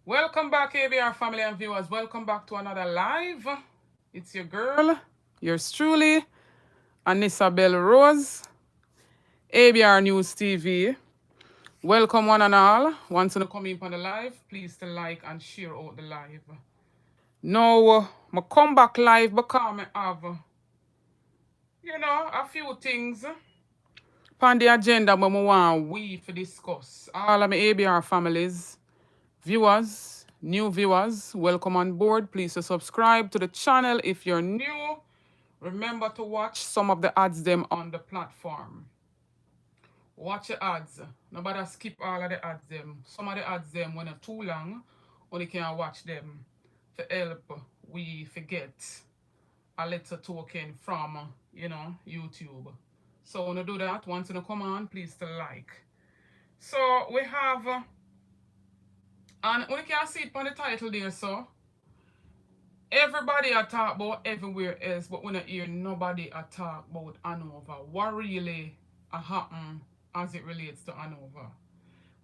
Welcome back, ABR family and viewers. Welcome back to another live. It's your girl, yours truly, Anissa Bell Rose, ABR News TV. Welcome one and all. Once you come in on the live, please to like and share out the live. Now, I come back live because I have, a few things on the agenda but I want we to discuss. All of my ABR families, viewers, new viewers, welcome on board. Please to subscribe to the channel if you're new. Remember to watch some of the ads them on the platform. Watch the ads. Nobody skip all of the ads them. Some of the ads them when they're too long, only can watch them to help we forget a little token from YouTube. So when you do that, once you come on, please to like. So we have and we can see it on the title there, so everybody a talk about everywhere else, but when I hear nobody a talk about Hanover. What really a happen as it relates to Hanover?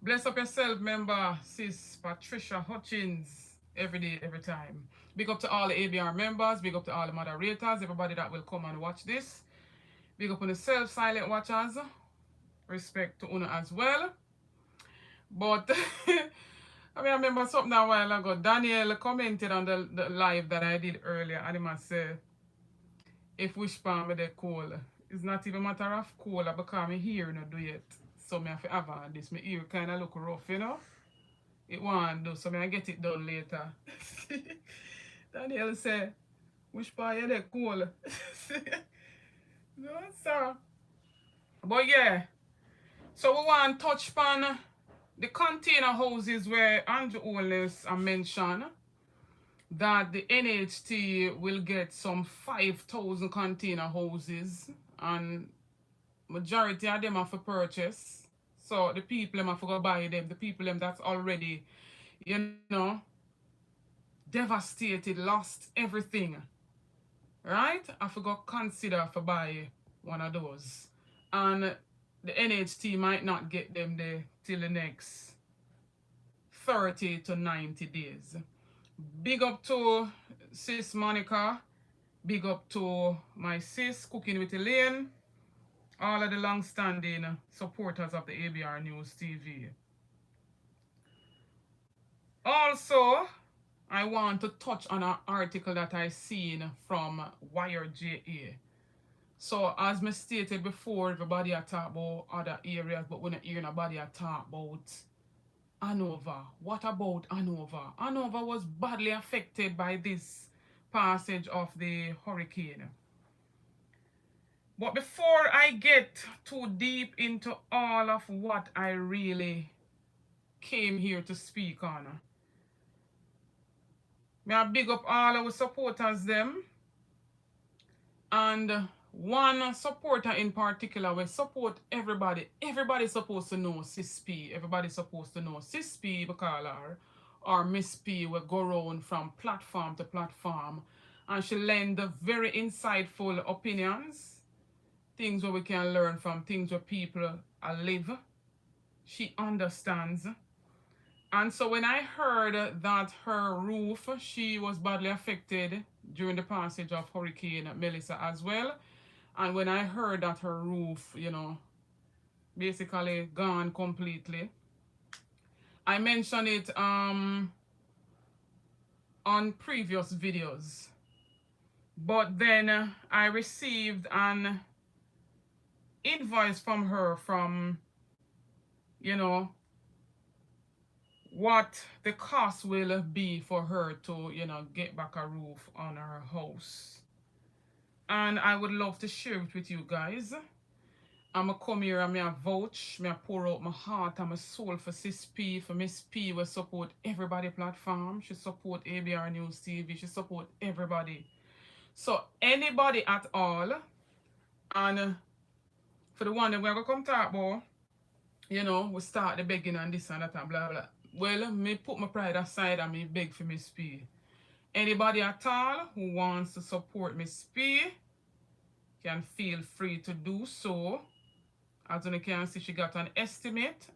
Bless up yourself, member Sis Patricia Hutchins. Every day, every time. Big up to all the ABR members, big up to all the moderators, everybody that will come and watch this. Big up on the self-silent watchers. Respect to Una as well. But I remember something a while ago. Daniel commented on the live that I did earlier, and he must say, if wish palm me the cool. It's not even a matter of cool because my ear not do it. So I have to have on this. My ear kind of look rough, you know. It want do, so I get it done later. Daniel say, wish palm you the cool. No, sir. But yeah, so we want to touch upon the container houses where Andrew Holness mentioned that the NHT will get some 5,000 container houses and majority of them are for purchase. So the people them have to go buy them, the people them that's already, devastated, lost everything. Right? I forgot consider for buy one of those. And the NHT might not get them there till the next 30 to 90 days. Big up to sis Monica. Big up to my sis Cooking with Elaine. All of the long-standing supporters of the ABR News TV. Also, I want to touch on an article that I seen from WiredJA. So, as I stated before, everybody are talk about other areas, but when I hear nobody are talk about Hanover. What about Hanover? Hanover was badly affected by this passage of the hurricane. But before I get too deep into all of what I really came here to speak on, may I big up all our supporters them. And one supporter in particular will support everybody. Everybody's supposed to know Sis P. Everybody's supposed to know Sis P because her or Miss P will go around from platform to platform and she lend very insightful opinions, things where we can learn from, things where people live. She understands. And so when I heard that her roof, she was badly affected during the passage of Hurricane Melissa as well. And when I heard that her roof, basically gone completely, I mentioned it on previous videos. But then I received an invoice from her from, what the cost will be for her to, get back a roof on her house. And I would love to share it with you guys. I'ma come here and me a vouch, me a pour out my heart and my soul for Sis P, for Miss P, will support everybody platform. She support ABR News TV, she support everybody. So anybody at all, and for the one that we're gonna come talk about, we start the begging and this and that and blah blah. Well, me put my pride aside and me beg for Miss P. Anybody at all who wants to support Miss P can feel free to do so. As you can see, she got an estimate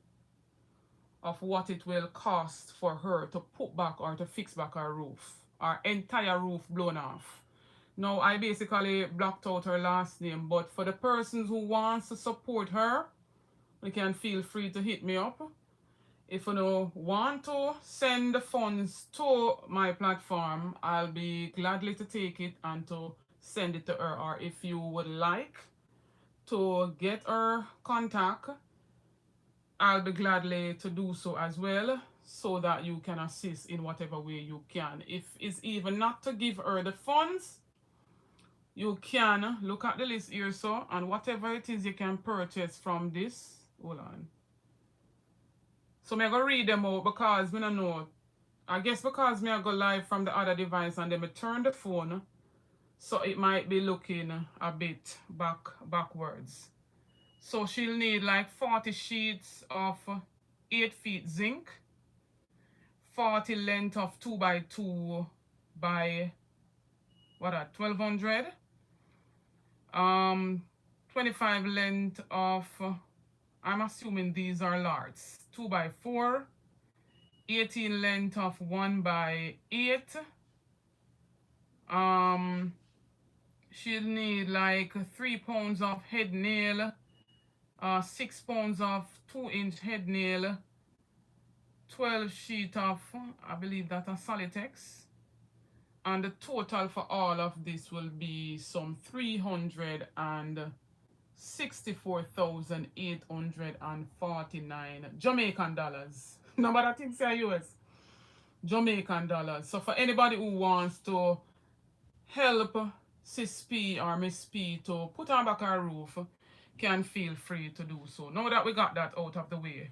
of what it will cost for her to put back or to fix back her roof. Our entire roof blown off. Now, I basically blocked out her last name, but for the persons who wants to support her, you can feel free to hit me up. If you know, want to send the funds to my platform, I'll be gladly to take it and to send it to her. Or if you would like to get her contact, I'll be gladly to do so as well, so that you can assist in whatever way you can. If it's even not to give her the funds, you can look at the list here, so, and whatever it is you can purchase from this. Hold on. So I'm going to read them out because we don't know. I guess because me I go live from the other device and then I turn the phone, so it might be looking a bit backwards. So she'll need like 40 sheets of 8 feet zinc, 40 length of 2x2 by what at 1200, 25 length of, I'm assuming these are larts, 2x4, 18 length of 1x8. She'll need like 3 pounds of head nail, 6 pounds of 2-inch head nail, 12 sheet of, I believe that a Solitex, and the total for all of this will be some 364,849 Jamaican dollars. Number that thing say US. Jamaican dollars. So for anybody who wants to help Sis P or Miss P to put on back her roof, can feel free to do so. Now that we got that out of the way,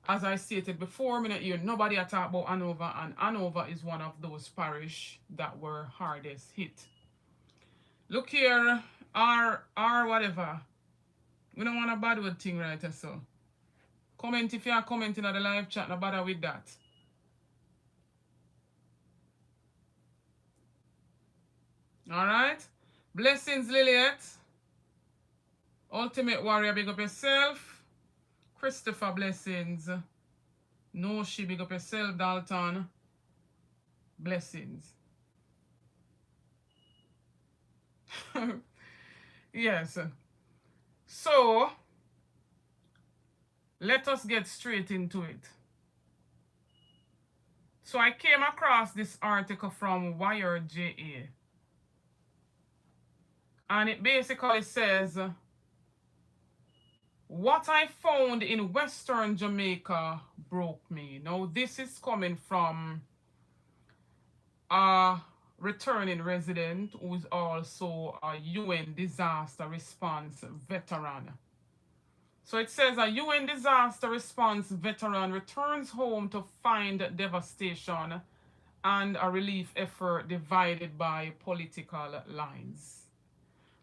as I stated before, me not hear nobody talk about Hanover, and Hanover is one of those parish that were hardest hit. Look here, or whatever. We don't want a bad word thing right so. Comment if you are commenting on the live chat, no bother with that. Alright. Blessings, Lilliet. Ultimate Warrior, big up yourself. Christopher, blessings. No, she big up yourself, Dalton. Blessings. Yes. So, let us get straight into it. So I came across this article from Wired.ja. And it basically says, what I found in Western Jamaica broke me. Now, this is coming from a returning resident who is also a UN disaster response veteran. So it says a UN disaster response veteran returns home to find devastation and a relief effort divided by political lines.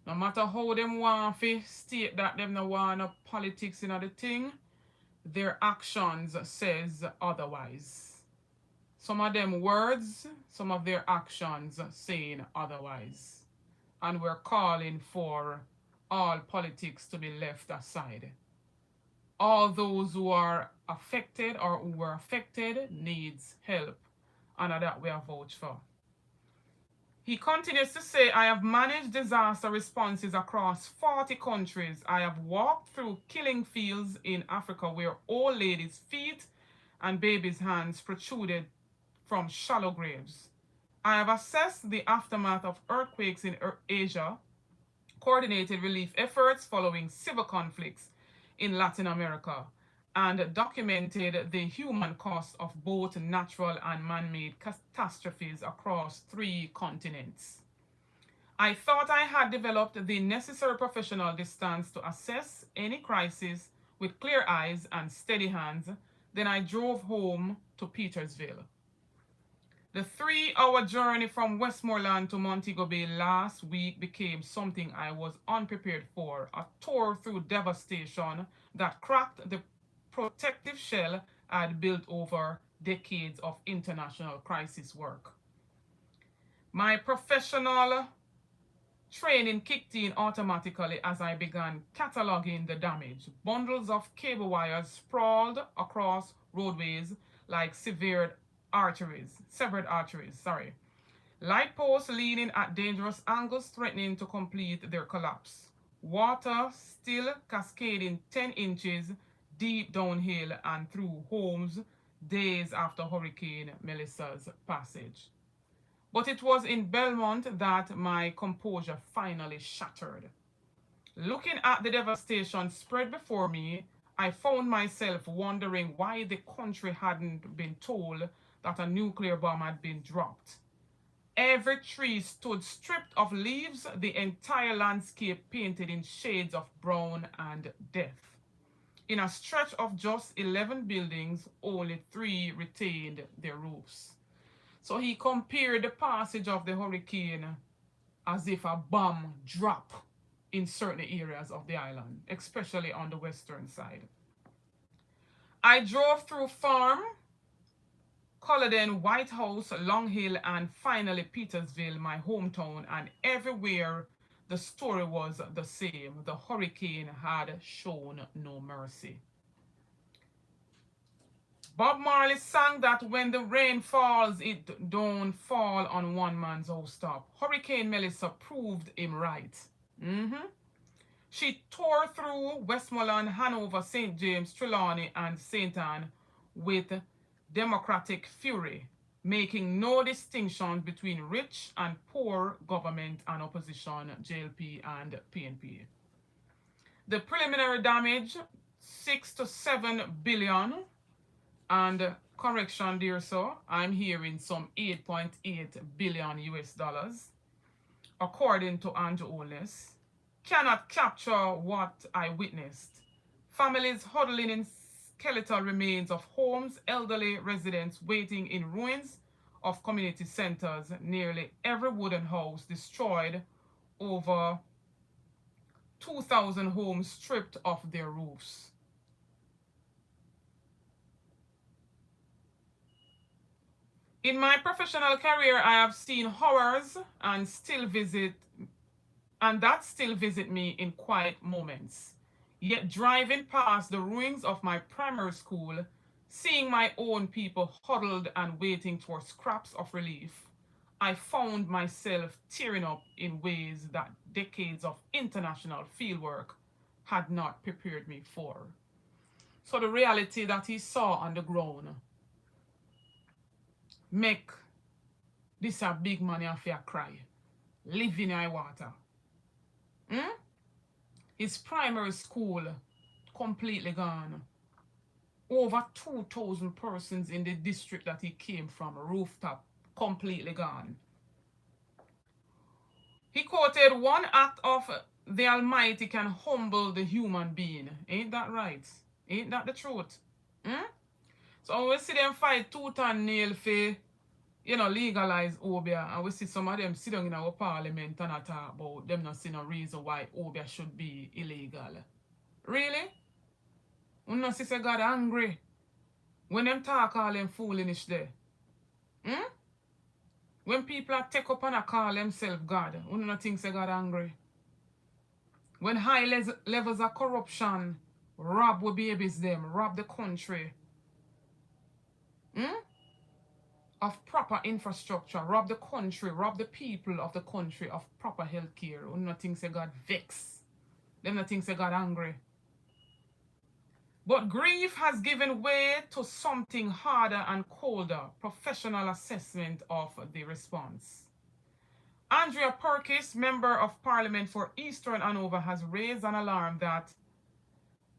No matter how them want to state that them no want no politics in the thing, their actions says otherwise. Some of them words, some of their actions saying otherwise. And we're calling for all politics to be left aside. All those who are affected or who were affected needs help, and that we are vouched for. He continues to say, I have managed disaster responses across 40 countries. I have walked through killing fields in Africa where old ladies' feet and babies' hands protruded from shallow graves. I have assessed the aftermath of earthquakes in Asia, coordinated relief efforts following civil conflicts in Latin America, and documented the human cost of both natural and man-made catastrophes across 3 continents. I thought I had developed the necessary professional distance to assess any crisis with clear eyes and steady hands. Then I drove home to Petersville. The 3-hour journey from Westmoreland to Montego Bay last week became something I was unprepared for, a tour through devastation that cracked the protective shell I'd built over decades of international crisis work. My professional Training kicked in automatically as I began cataloging the damage. Bundles of cable wires sprawled across roadways like severed arteries, sorry. Light posts leaning at dangerous angles threatening to complete their collapse. Water still cascading 10 inches deep downhill and through homes days after Hurricane Melissa's passage. But it was in Belmont that my composure finally shattered. Looking at the devastation spread before me, I found myself wondering why the country hadn't been told that a nuclear bomb had been dropped. Every tree stood stripped of leaves, the entire landscape painted in shades of brown and death. In a stretch of just 11 buildings, only 3 retained their roofs. So he compared the passage of the hurricane as if a bomb dropped in certain areas of the island, especially on the western side. I drove through Farm, Culloden, White House, Long Hill, and finally Petersville, my hometown, and everywhere the story was the same. The hurricane had shown no mercy. Bob Marley sang that when the rain falls, it don't fall on one man's housetop. Hurricane Melissa proved him right. She tore through Westmoreland, Hanover, St. James, Trelawney, and St. Anne with democratic fury, making no distinction between rich and poor government and opposition, JLP and PNP. The preliminary damage, 6 to 7 billion, and correction dear so, I'm hearing some 8.8 billion US dollars, according to Andrew Holness, cannot capture what I witnessed. Families huddling in skeletal remains of homes, elderly residents waiting in ruins of community centers, nearly every wooden house destroyed, over 2,000 homes stripped of their roofs. In my professional career, I have seen horrors and that still visit me in quiet moments. Yet driving past the ruins of my primary school, seeing my own people huddled and waiting for scraps of relief, I found myself tearing up in ways that decades of international fieldwork had not prepared me for. So the reality that he saw on the ground make this a big money affair cry. Live in high water. His primary school completely gone. Over 2,000 persons in the district that he came from, rooftop, completely gone. He quoted, one act of the Almighty can humble the human being. Ain't that right? Ain't that the truth? So when we see them fight tooth and nail for, legalize Obia, and we see some of them sit down in our parliament and talk about them not see no reason why Obia should be illegal. Really? We not see say God angry when them talk all them foolishness there. When people are take up and call themselves God, we not think say God angry. When high levels of corruption rob we babies them, rob the country of proper infrastructure, rob the country, rob the people of the country of proper health care. We not think say God vex. Them not think say God angry. But grief has given way to something harder and colder, professional assessment of the response. Andrea Perkis, Member of Parliament for Eastern Hanover, has raised an alarm that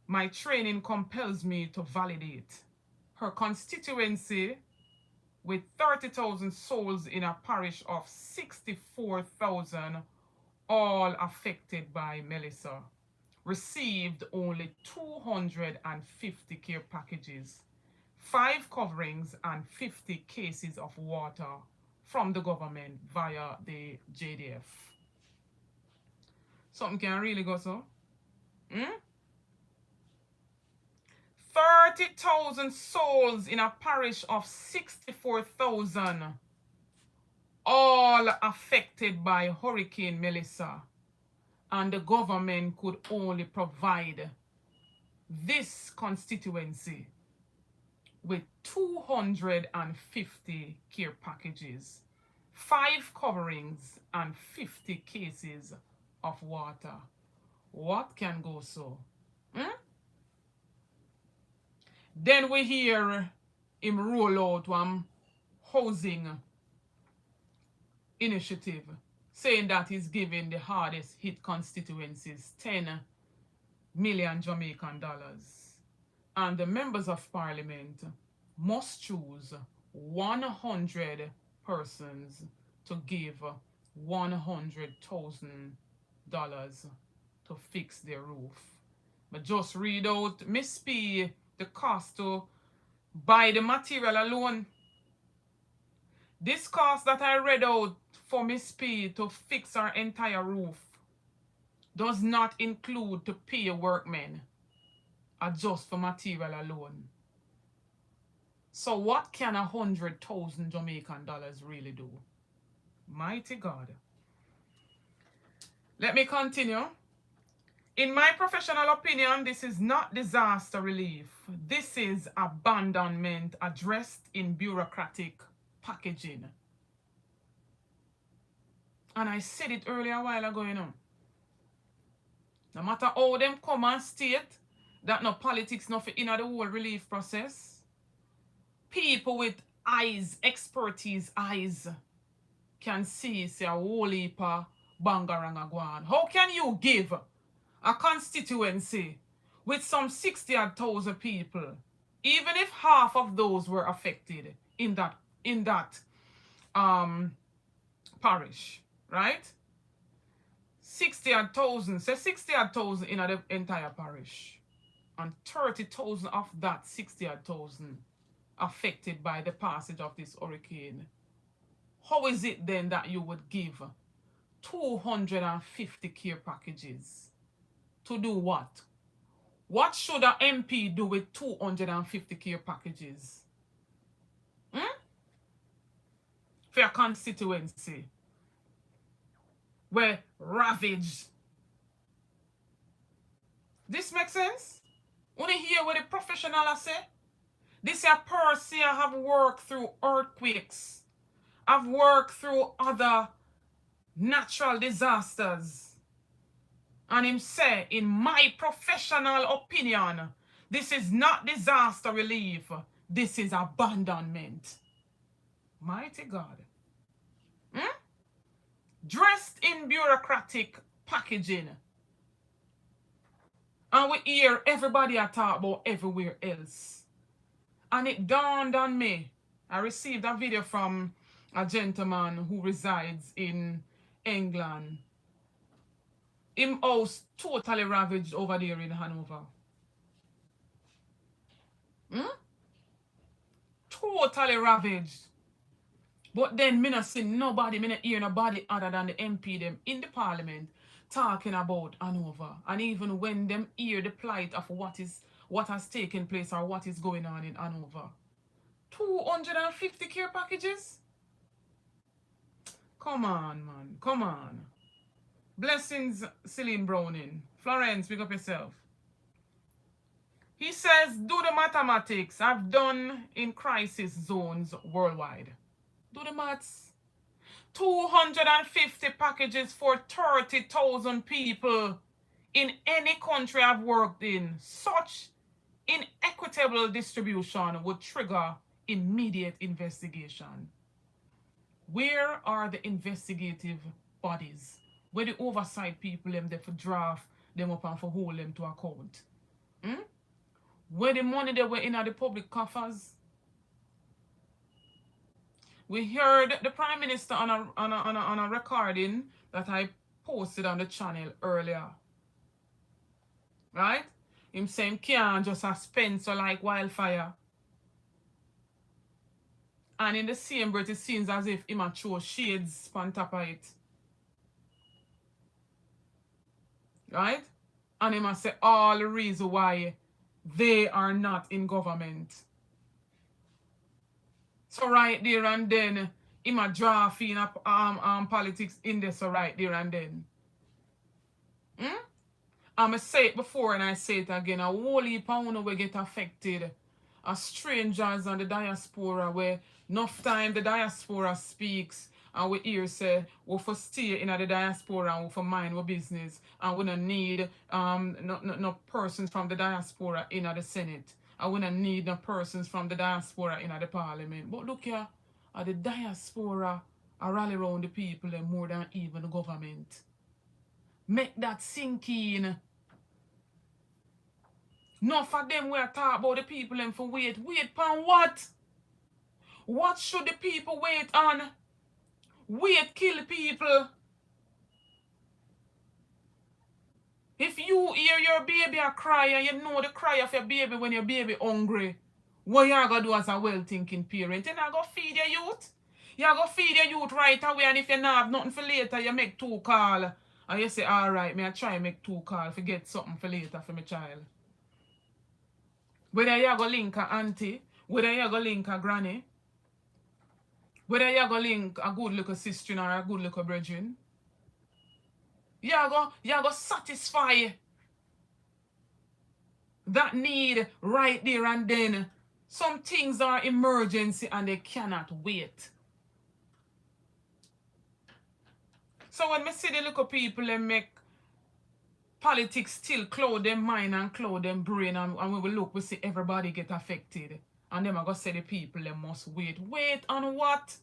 my training compels me to validate. Her constituency, with 30,000 souls in a parish of 64,000, all affected by Melissa, received only 250 care packages, 5 coverings, and 50 cases of water from the government via the JDF. Something can really go so. 30,000 souls in a parish of 64,000 all affected by Hurricane Melissa, and the government could only provide this constituency with 250 care packages, 5 coverings, and 50 cases of water. What can go so? Then we hear him roll out one housing initiative, saying that he's giving the hardest hit constituencies 10 million Jamaican dollars. And the members of parliament must choose 100 persons to give $100,000 to fix their roof. But just read out, Miss P, the cost to buy the material alone. This cost that I read out for Miss P to fix our entire roof does not include to pay workmen, or just for material alone. So what can 100,000 Jamaican dollars really do? Mighty God. Let me continue. In my professional opinion, this is not disaster relief. This is abandonment addressed in bureaucratic packaging. And I said it earlier a while ago, you know. No matter how them come and state that no politics, nothing in the whole relief process, people with eyes, expertise eyes, can see a whole heap of bangaranga go on. How can you give a constituency with some 60,000 people, even if half of those were affected in that parish, right? 60,000, say 60,000 in the entire parish, and 30,000 of that 60,000 affected by the passage of this hurricane. How is it then that you would give 250 care packages to do what? What should an MP do with 250 care packages? For a constituency were ravaged. This makes sense? When you hear what the professional say, this a person have worked through earthquakes, have worked through other natural disasters. And him say, in my professional opinion, this is not disaster relief, this is abandonment. Mighty God. Dressed in bureaucratic packaging. And we hear everybody talk about everywhere else. And it dawned on me. I received a video from a gentleman who resides in England. His house totally ravaged over there in Hanover. Totally ravaged. But then me not see nobody, me not hear nobody other than the MP them in the parliament talking about Hanover. And even when them hear the plight of what has taken place or what is going on in Hanover. 250 care packages? Come on, man. Come on. Blessings, Celine Browning. Florence, pick up yourself. He says, do the mathematics I've done in crisis zones worldwide. Do the maths. 250 packages for 30,000 people in any country I've worked in. Such inequitable distribution would trigger immediate investigation. Where are the investigative bodies? Where the oversight people them they for draft them up and for hold them to account? Where the money they were in the public coffers? We heard the Prime Minister on a recording that I posted on the channel earlier. Right? Him saying can't just spend so like wildfire. And in the same breath it seems as if him throw shades on top of it. Right? And him say all the reason why they are not in government. So right there and then, him a draw in politics in this right there and then. I say it before and I say it again. A whole heap of people will get affected. As strangers and the diaspora where enough time the diaspora speaks and we hear say we for stay in the diaspora and we for mind our business and we don't need no persons from the diaspora in the Senate. And we don't need no persons from the diaspora in the parliament. But look here, the diaspora are rally around the people and more than even the government. Make that sink in. Enough of them we are talking about the people and for wait. Wait upon what? What should the people wait on? Wait kill people. If you hear your baby a cry and you know the cry of your baby when your baby hungry, what you are going to do as a well-thinking parent? You're not going to feed your youth. You're going to feed your youth right away, and if you not have nothing for later, you make 2 calls. And you say, all right, I try make 2 calls to get something for later for my child. Whether you go link a auntie, whether you go link a granny, whether you go link a good little sister or a good little brethren, you go satisfy that need right there and then. Some things are emergency and they cannot wait. So when I see the little people and make politics still cloud them mind and cloud them brain and we will look, we see everybody get affected. And them are going to say the people they must wait. Wait on what?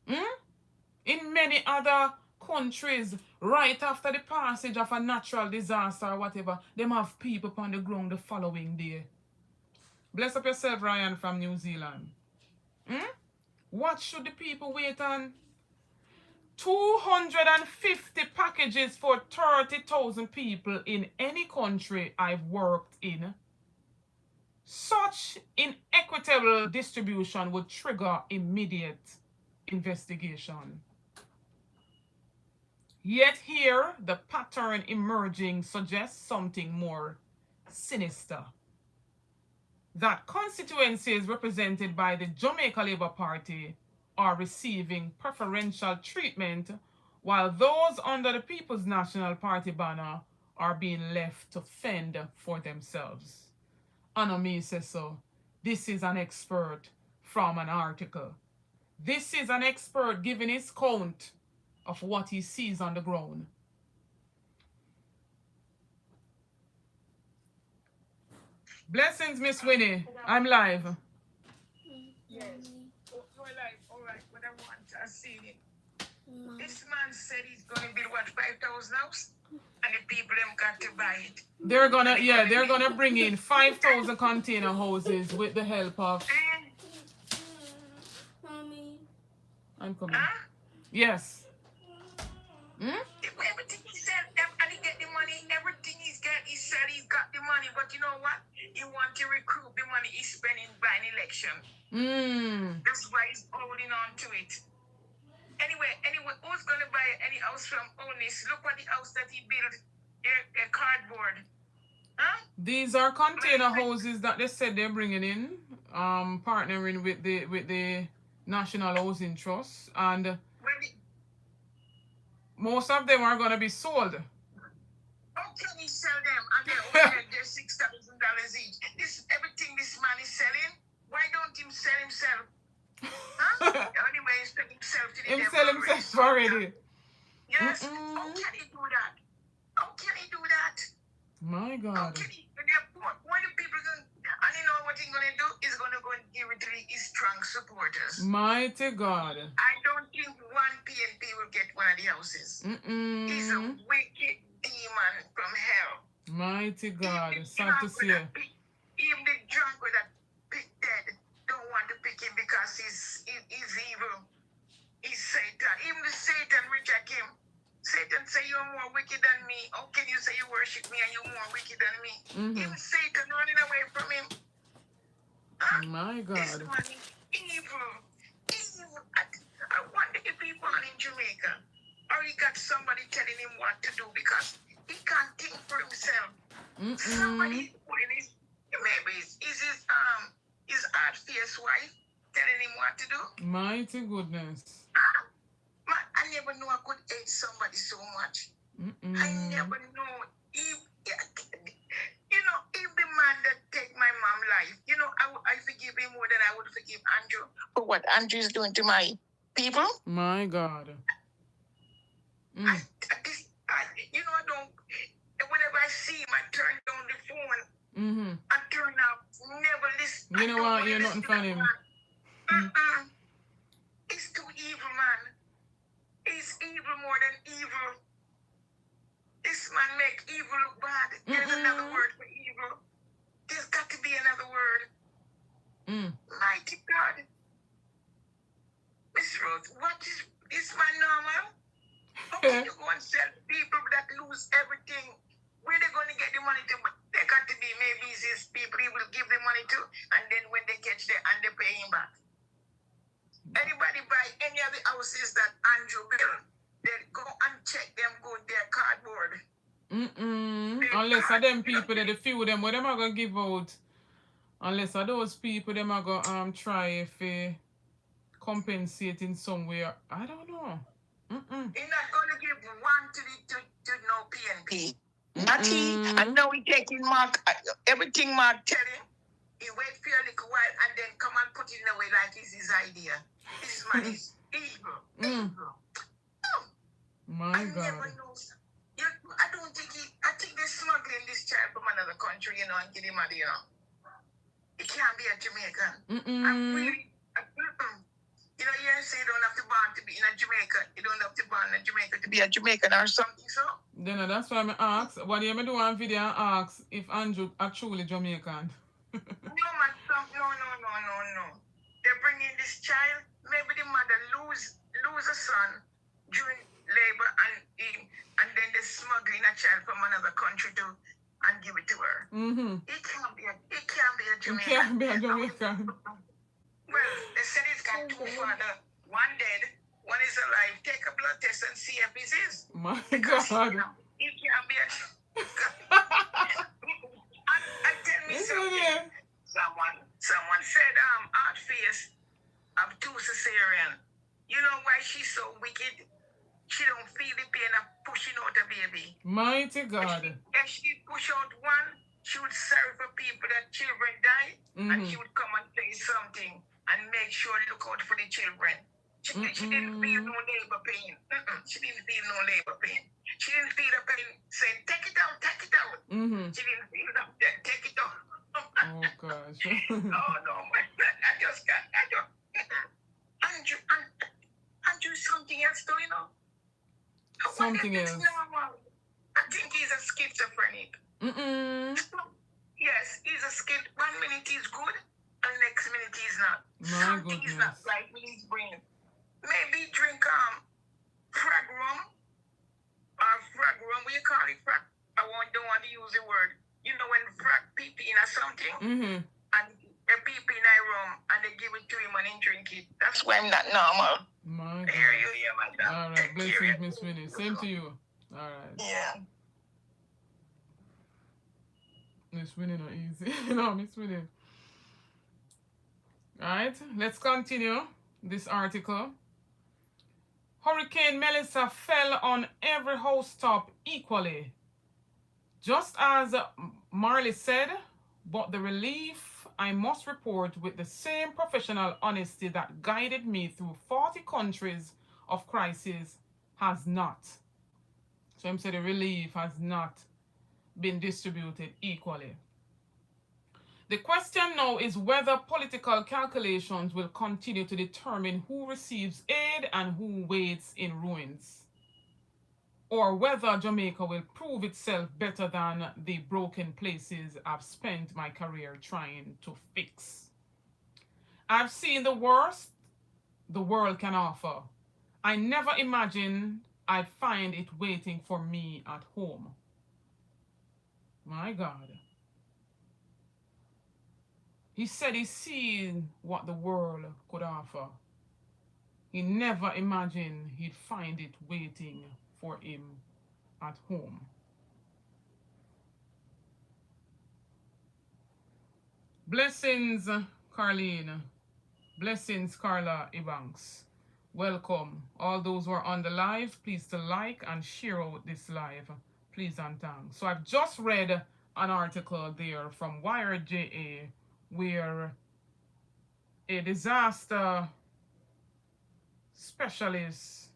In many other countries, right after the passage of a natural disaster or whatever, them have people on the ground the following day. Bless up yourself, Ryan from New Zealand. What should the people wait on? 250 packages for 30,000 people in any country I've worked in. Such inequitable distribution would trigger immediate investigation. Yet here, the pattern emerging suggests something more sinister. That constituencies represented by the Jamaica Labour Party are receiving preferential treatment, while those under the People's National Party banner are being left to fend for themselves. Anami says so. This is an expert from an article. This is an expert giving his count of what he sees on the ground. Blessings, Miss Winnie. I'm live. Yes. You're live. All right. What I want, I see it. This man said he's going to build, what, 5,000 houses? And the people them got to buy it. They're gonna bring in 5,000 container houses with the help of. Mommy. I'm coming. Huh? Yes. Everything he said, and he get the money, everything he's got, he said he's got the money, but you know what? He want to recruit the money he's spending by an election. That's why he's holding on to it. Anyway, who's going to buy any house from Onis? Look at the house that he built, a cardboard. Huh? These are container houses that they said they're bringing in, partnering with the National Housing Trust, and most of them are going to be sold. How can he sell them? And they're $6,000 each. Everything this man is selling, why don't him sell himself? Huh? Anyway, he's selling himself to the Him sell himself already. Yes. How can he do that? How can he do that? My How God. can he? Why do people going? And you know what he's going to do? He's going to go and give it to his strong supporters. Mighty God. I don't think one PNP will get one of the houses. He's a wicked demon from hell. Mighty God. Sad to see. Even the drunk with that pig dead don't want to pick him because he's evil. He's Satan. Even the Satan reject him. Satan say you're more wicked than me. How can you say you worship me and you're more wicked than me? Even Satan running away from him. Huh? My This God. man is evil. Evil. I wonder if he born in Jamaica or he got somebody telling him what to do because he can't think for himself. Somebody putting maybe is his hard-faced wife telling him what to do. Mighty goodness. I never knew I could hate somebody so much. I never know if, if the man that take my mom life, I forgive him more than I would forgive Andrew for what Andrew is doing to my people. My God. I don't, whenever I see him, I turn down the phone. I turn out, never listen. You know what? You're nothing for him. He's too evil, man. He's evil more than evil. This man make evil look bad. There's another word for evil. There's got to be another word. Mighty God. Miss Rose, what is my normal? How can you go and sell people that lose everything? Where they going to get the money to? They got to be maybe these people he will give the money to, and then when they catch the and they pay him back. Anybody buy any of the houses that Andrew built, they go and check them good, their cardboard. Unless are them people that the few of them, what them are gonna give out? Unless are those people them are gonna try if compensate in some way. I don't know. He's not gonna give one to no PNP. Not he. And now he taking Mark everything Mark tell him. He wait for a little while and then come and put it away like it's his idea. This man is evil. Evil. My God. Never know. I don't think I think they're smuggling this child from another country, and get him out of here. He can't be a Jamaican. I'm really, you say you don't have to born to be in a Jamaica. You don't have to born in Jamaica to be a Jamaican or something, so? Then that's why I ask, what do you do on video and ask if Andrew actually Jamaican? No, man, no. They're bringing this child. Maybe the mother lose a son during labor and then they're smuggling a child from another country and give it to her. It can't be a Jamaican. It can't be a Jamaican. Well, they said he's got two fathers, one dead, one is alive. Take a blood test and see if it is. My God. It can't be a and tell me something. Someone said Art Face of two cesarean. You know why she's so wicked? She don't feel the pain of pushing out a baby. Mighty God. If she push out one, she would serve for people that children die, and she would come and say something and make sure look out for the children. She didn't feel no labor pain. She didn't feel no labor pain. She didn't feel the pain saying, take it out, take it out. She didn't feel that, take it out. Oh, gosh. Oh, no, man. Andrew, something else going on. Something else. Normal. I think he's a schizophrenic. Yes, he's a schizophrenic. 1 minute he's good, and next minute he's not. Something is not right with his brain. Maybe drink frag rum, what you call it, frag? Don't want to use the word. You know when frag pee in or something, and they pee in a rum, and they give it to him and he drink it. That's why I'm not normal. My God. All right, blessings, Miss Winnie. Same to you. All right. Yeah. Miss Winnie not easy. No, Miss Winnie. All right, let's continue this article. Hurricane Melissa fell on every housetop equally. Just as Marley said, but the relief I must report with the same professional honesty that guided me through 40 countries of crisis has not. So I'm saying the relief has not been distributed equally. The question now is whether political calculations will continue to determine who receives aid and who waits in ruins, or whether Jamaica will prove itself better than the broken places I've spent my career trying to fix. I've seen the worst the world can offer. I never imagined I'd find it waiting for me at home. My God. He said he's seen what the world could offer. He never imagined he'd find it waiting for him at home. Blessings, Carlene. Blessings, Carla Ebanks. Welcome. All those who are on the live, please to like and share out this live. Please and thanks. So I've just read an article there from Wired.ja where a disaster specialist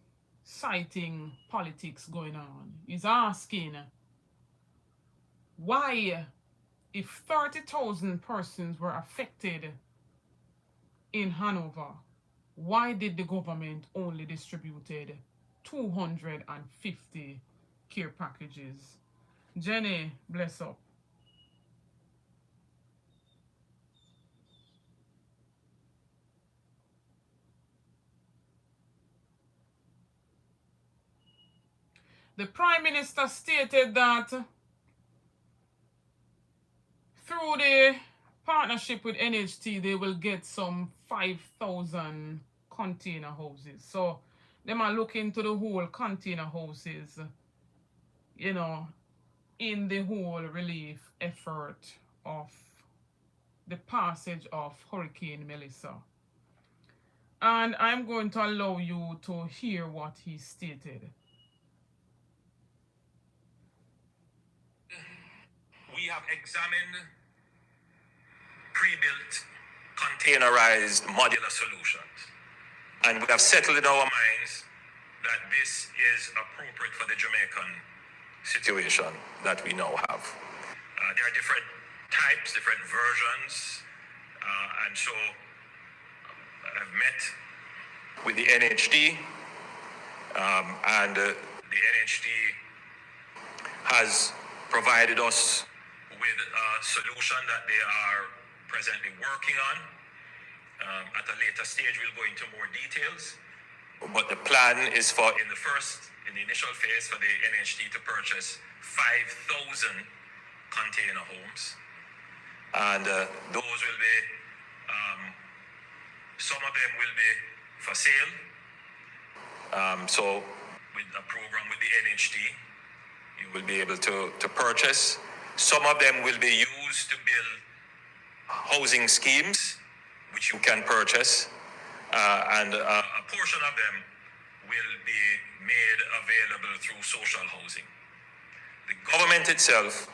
citing politics going on is asking why, if 30,000 persons were affected in Hanover, why did the government only distributed 250 care packages? Jenny, bless up. The Prime Minister stated that through the partnership with NHT, they will get some 5,000 container houses. So they are looking to the whole container houses, you know, in the whole relief effort of the passage of Hurricane Melissa. And I'm going to allow you to hear what he stated. We have examined pre-built, containerized modular solutions. And we have settled in our minds that this is appropriate for the Jamaican situation that we now have. There are different types, different versions, and so I've met with the NHD, and the NHD has provided us with a solution that they are presently working on. At a later stage, we'll go into more details. But the plan is for, in the initial phase, for the NHD to purchase 5,000 container homes. And those will be, some of them will be for sale. So with a program with the NHD, you will be able to purchase. Some of them will be used to build housing schemes, which you can purchase, and a portion of them will be made available through social housing. The government itself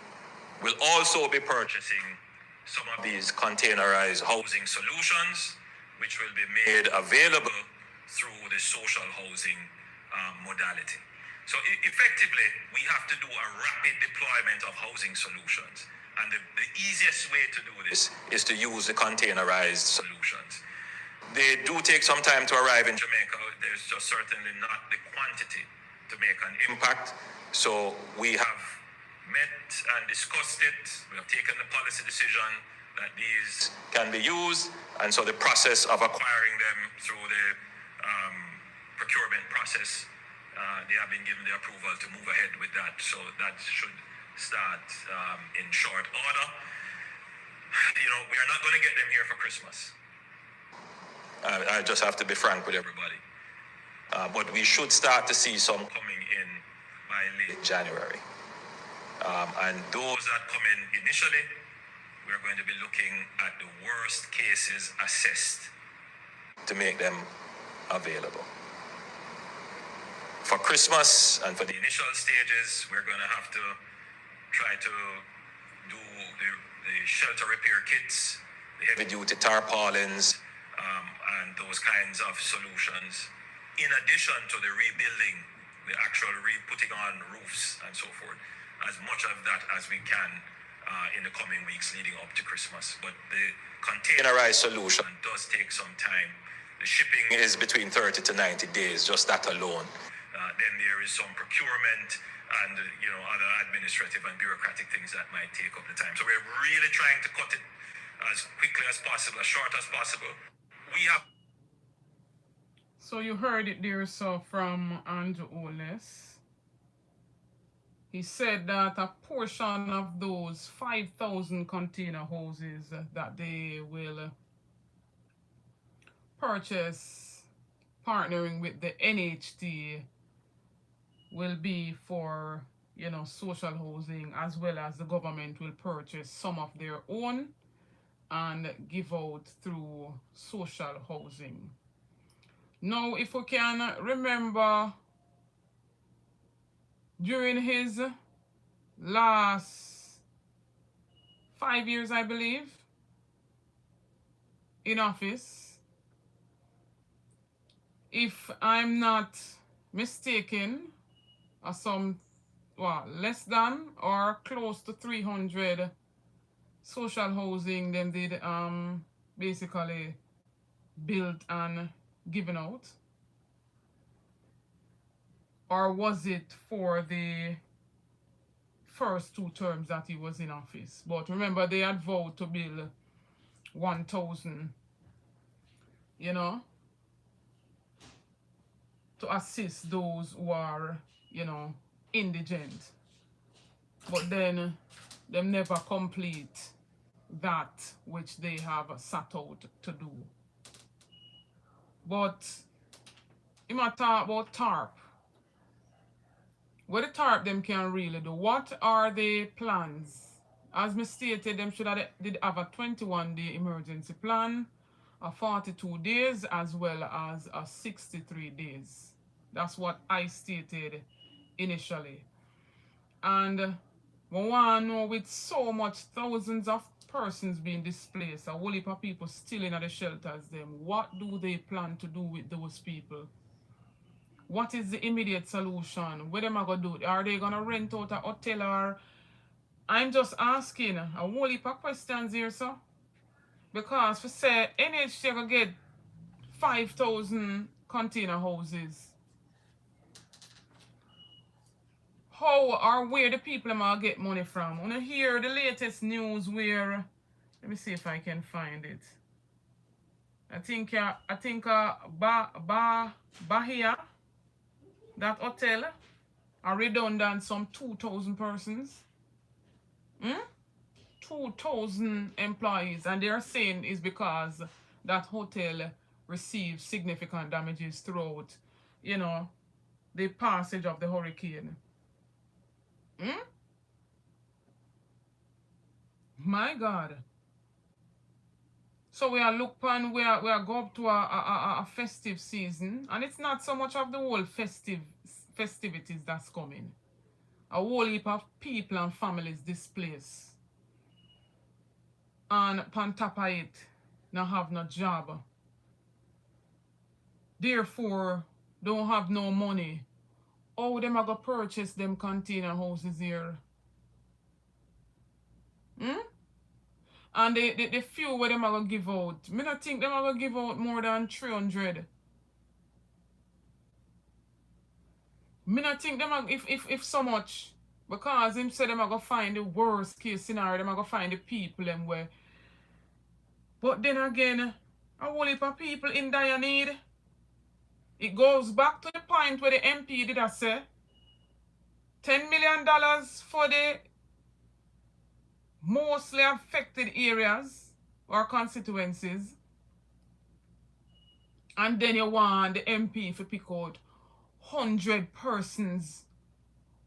will also be purchasing some of these containerized housing solutions, which will be made available through the social housing modality. So effectively, we have to do a rapid deployment of housing solutions. And the easiest way to do this is to use the containerized solutions. They do take some time to arrive in Jamaica. There's just certainly not the quantity to make an impact. So we have met and discussed it. We have taken the policy decision that these can be used. And so the process of acquiring them through the procurement process, they have been given the approval to move ahead with that. So that should start in short order. You know, we are not going to get them here for Christmas. I just have to be frank with everybody. But we should start to see some coming in by late January. And those that come in initially, we're going to be looking at the worst cases assessed to make them available. For Christmas and for the initial stages, we're going to have to try to do the shelter repair kits, the heavy-duty tarpaulins, and those kinds of solutions, in addition to the rebuilding, the actual putting on roofs and so forth, as much of that as we can in the coming weeks leading up to Christmas. But the containerized solution does take some time. The shipping is between 30 to 90 days, just that alone. Then there is some procurement and other administrative and bureaucratic things that might take up the time. So we're really trying to cut it as quickly as possible, as short as possible. We have. So you heard it there, so from Andrew Oles. He said that a portion of those 5,000 container houses that they will purchase, partnering with the NHT, will be for, social housing, as well as the government will purchase some of their own and give out through social housing. Now, if we can remember during his last 5 years, I believe, in office, if I'm not mistaken, some less than or close to 300 social housing them did basically built and given out. Or was it for the first 2 terms that he was in office? But remember, they had vowed to build 1,000, you know, to assist those who are, you know, indigent. But then them never complete that which they have set out to do. But you might talk about TARP. What the TARP them can really do? What are the plans? As me stated, them should have did have a 21-day emergency plan, a 42 days, as well as a 63 days. That's what I stated initially. And we want to know, with so much thousands of persons being displaced, a whole heap of people still in the shelters, them, what do they plan to do with those people? What is the immediate solution? What am I going to do? Are they going to rent out a hotel? Or I'm just asking a whole heap of questions here, sir. Because for say NHC going to get 5,000 container houses, how or where the people are get money from? I want to hear the latest news where, let me see if I can find it. I think Bahia, that hotel, are redundant some 2,000 persons. 2,000 employees, and they are saying is because that hotel received significant damages throughout, you know, the passage of the hurricane. My God. So we are look on, we are go up to a festive season, and it's not so much of the whole festivities that's coming. A whole heap of people and families displaced. And on top of it, not have no job. Therefore, don't have no money. How them are going to purchase them container houses here? And the few where them are going to give out, I don't think them are going to give out more than 300. I don't think them are, if so much, because him said them are going to find the worst case scenario, them are going to find the people them where. But then again, a whole heap of people in dire need. It goes back to the point where the MP did I say $10 million for the mostly affected areas or constituencies, and then you want the MP to pick out 100 persons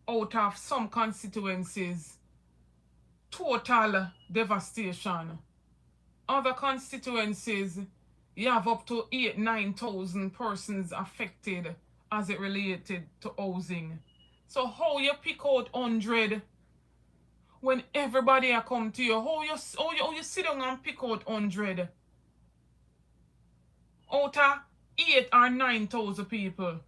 out of some constituencies. Total devastation. Other constituencies, you have up to 8,000-9,000 persons affected as it related to housing. So how you pick out 100 when everybody come to you? How you sit down and pick out 100 out of 8,000 or 9,000 people?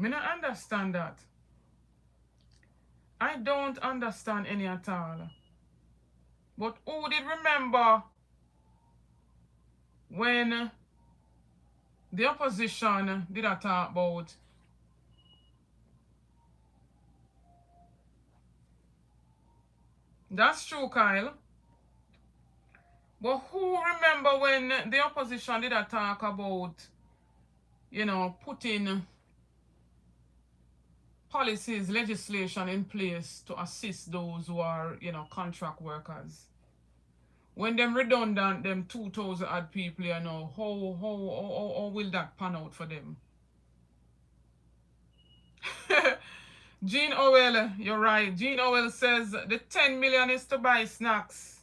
I don't understand that. I don't understand any at all. But who did remember when the opposition did I talk about that's true, Kyle. But who remember when the opposition did I talk about, you know, putting policies, legislation in place to assist those who are, you know, contract workers? when them redundant, them 2,000 odd people, you know, how will that pan out for them? Jean Owell, you're right. Jean Owell says the 10 million is to buy snacks.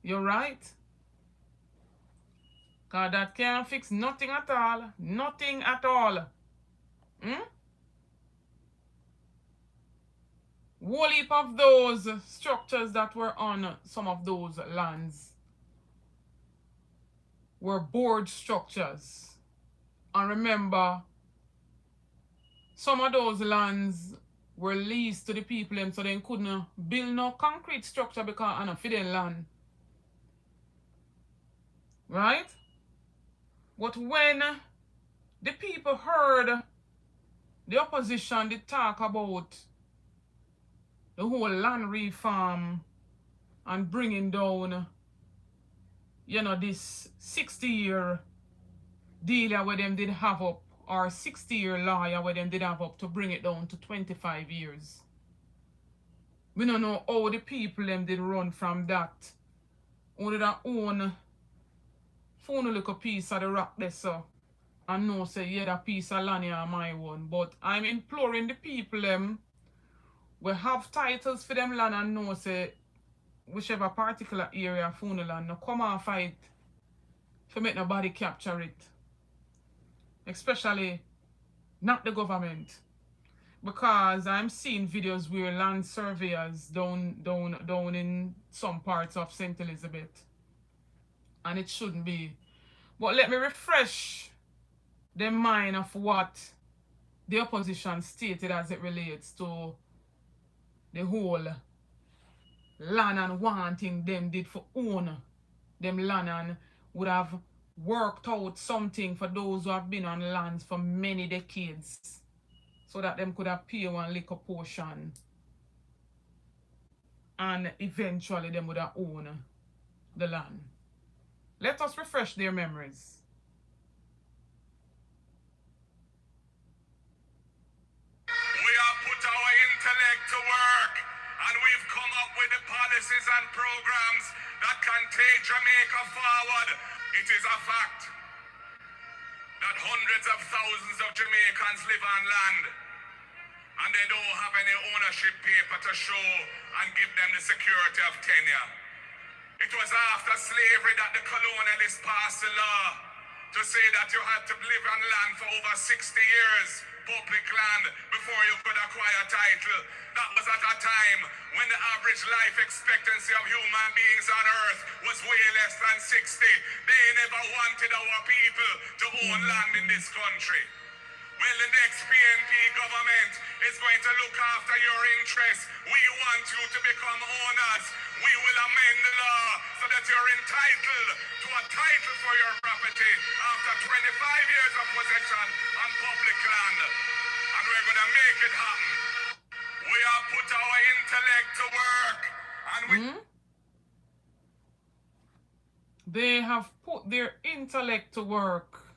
You're right. Because that can't fix nothing at all. Nothing at all. Whole heap of those structures that were on some of those lands were board structures. And remember, some of those lands were leased to the people so they couldn't build no concrete structure because of the land. Right? But when the people heard the opposition did talk about the whole land reform and bringing down, you know, this 60-year deal where them did have up, or 60-year law where them did have up to bring it down to 25 years. We don't know how the people them did run from that. Only that own phone a little piece of the rock there, so and know say, yeah, that piece of land here my one. But I'm imploring the people them we have titles for them land and know say whichever particular area phone land, no come and fight to make nobody capture it. Especially not the government. Because I'm seeing videos where land surveyors down in some parts of St. Elizabeth. And it shouldn't be. But let me refresh the mind of what the opposition stated as it relates to the whole land and wanting them did for own them land and would have worked out something for those who have been on lands for many decades so that them could have paid one little portion and eventually them would have owned the land. Let us refresh their memories. We have put our intellect to work and we've come up with the policies and programs that can take Jamaica forward. It is a fact that hundreds of thousands of Jamaicans live on land and they don't have any ownership paper to show and give them the security of tenure. It was after slavery that the colonialists passed a law to say that you had to live on land for over 60 years, public land, before you could acquire a title. That was at a time when the average life expectancy of human beings on earth was way less than 60. They never wanted our people to own land in this country. Well, the next PNP government is going to look after your interests. We want you to become owners. We will amend the law so that you're entitled to a title for your property after 25 years of possession on public land. And we're going to make it happen. We have put our intellect to work. And we... They have put their intellect to work.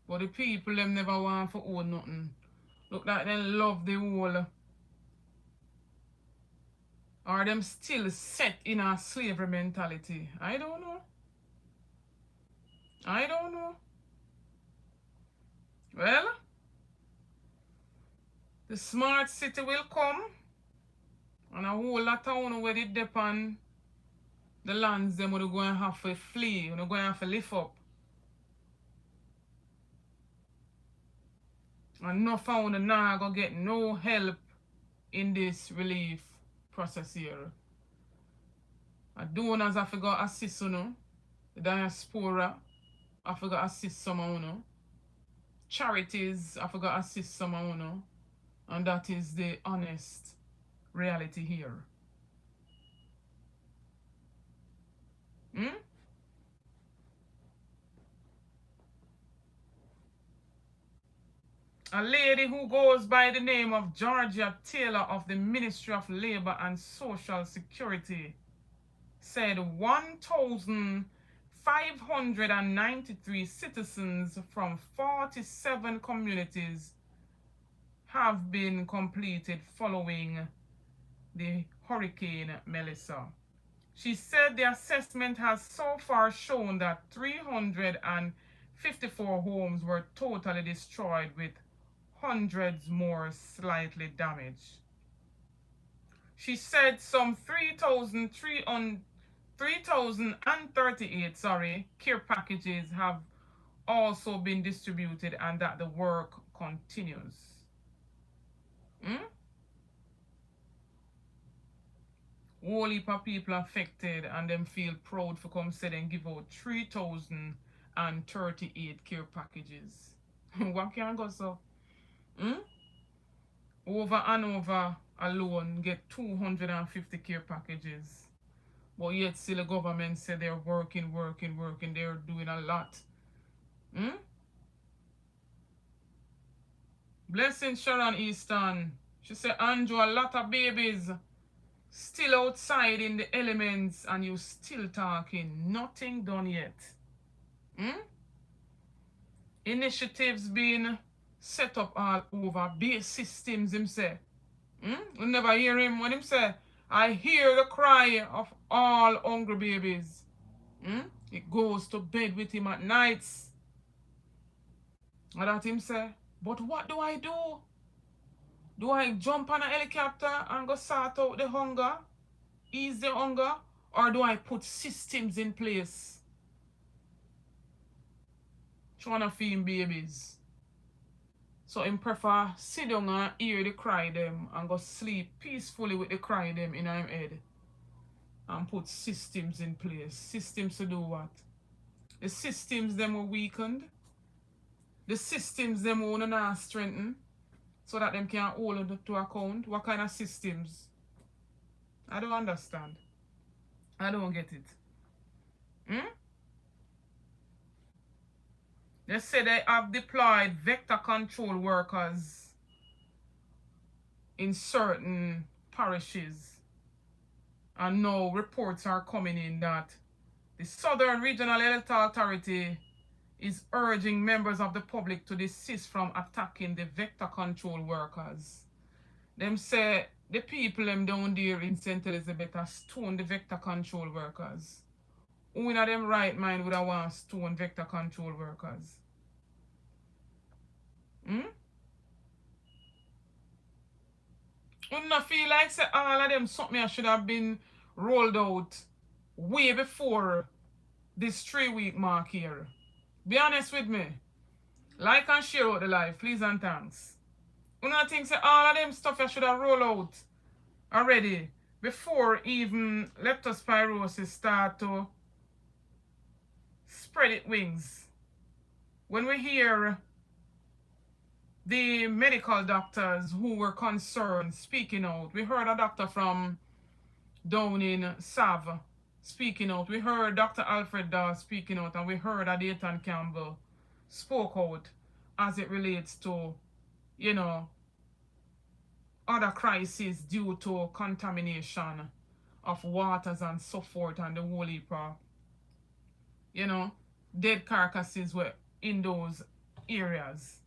But the people them never want for own nothing. Look like they love the whole. Or them still set in a slavery mentality. I don't know. I don't know. Well, the smart city will come. And a whole lot of town where they depend the lands them are going to have to flee. They're going to have to lift up. And no found now go get no help in this relief process here. And donors have to go assist you know. The diaspora have to go assist some of you know. Charities have to go assist some of you know. And that is the honest reality here. A lady who goes by the name of Georgia Taylor of the Ministry of Labor and Social Security said 1,593 citizens from 47 communities have been completed following the Hurricane Melissa. She said the assessment has so far shown that 354 homes were totally destroyed with hundreds more slightly damaged. She said some 3,038 care packages have also been distributed and that the work continues. Whole heap of people affected and them feel proud for come say and give out 3,038 care packages. What can go so? Over and over alone get 250 care packages. But yet still the government say they're working, they're doing a lot. Blessing Sharon Easton. She said, Andrew, a lot of babies still outside in the elements and you still talking. Nothing done yet. Initiatives being set up all over. Base systems, him say. You never hear him when him say, I hear the cry of all hungry babies. It goes to bed with him at nights. And that him say, but what do I do? Do I jump on a helicopter and go sort out the hunger? Ease the hunger? Or do I put systems in place? Trying to feed babies. So him prefer sit down and hear the cry them and go sleep peacefully with the cry them in him head. And put systems in place. Systems to do what? The systems them were weakened. The systems them were not strengthened. So that them can hold it to account. What kind of systems? I don't understand. I don't get it. They say they have deployed vector control workers in certain parishes. And now reports are coming in that the Southern Regional Health Authority is urging members of the public to desist from attacking the vector control workers. Them say the people them down there in St. Elizabeth are stone the vector control workers. Who in them right mind would have want to stone vector control workers? You not feel like say all of them something I should have been rolled out way before this 3-week mark here? Be honest with me. Like and share out the live, please and thanks. You not think say all of them stuff I should have rolled out already before even leptospirosis start to spread its wings. When we hear the medical doctors who were concerned speaking out, we heard a doctor from down in Sav speaking out. We heard Dr. Alfred Dawes speaking out, and we heard Adayton Campbell spoke out as it relates to, other crises due to contamination of waters and so forth, and the whole heap of, dead carcasses were in those areas.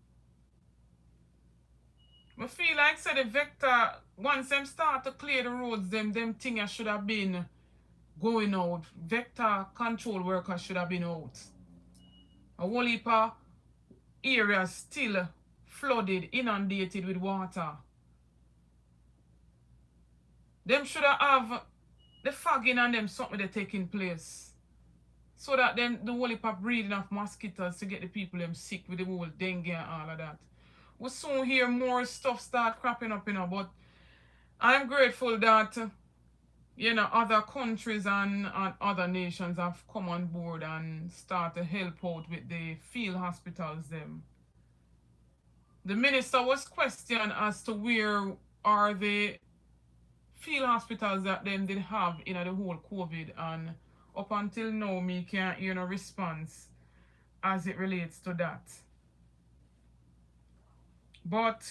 I feel like say the vector, once them start to clear the roads, them things should have been going out. Vector control workers should have been out. A whole heap of areas still flooded, inundated with water. Them should have the fogging and them something they taking place. So that them the whole heap of breeding of mosquitoes to get the people them sick with the whole dengue and all of that. We'll soon hear more stuff start cropping up, but I'm grateful that, other countries and other nations have come on board and start to help out with the field hospitals them. The minister was questioned as to where are the field hospitals that them did have in the whole COVID, and up until now me can't hear no response as it relates to that. But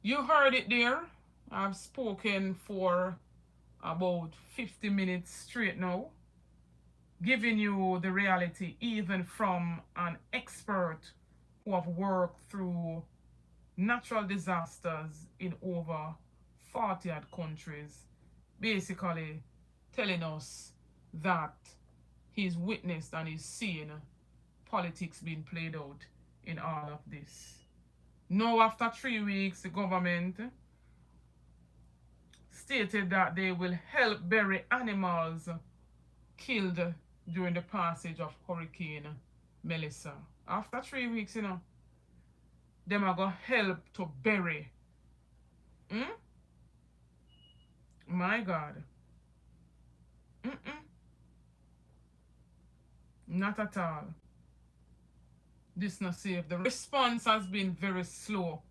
you heard it there. I've spoken for about 50 minutes straight now, giving you the reality even from an expert who have worked through natural disasters in over 40 odd countries. basically telling us that he's witnessed and he's seen politics being played out in all of this. Now, after 3 weeks, the government stated that they will help bury animals killed during the passage of Hurricane Melissa. After 3 weeks, them are going to help to bury. My God. Not at all. This not safe. The response has been very slow.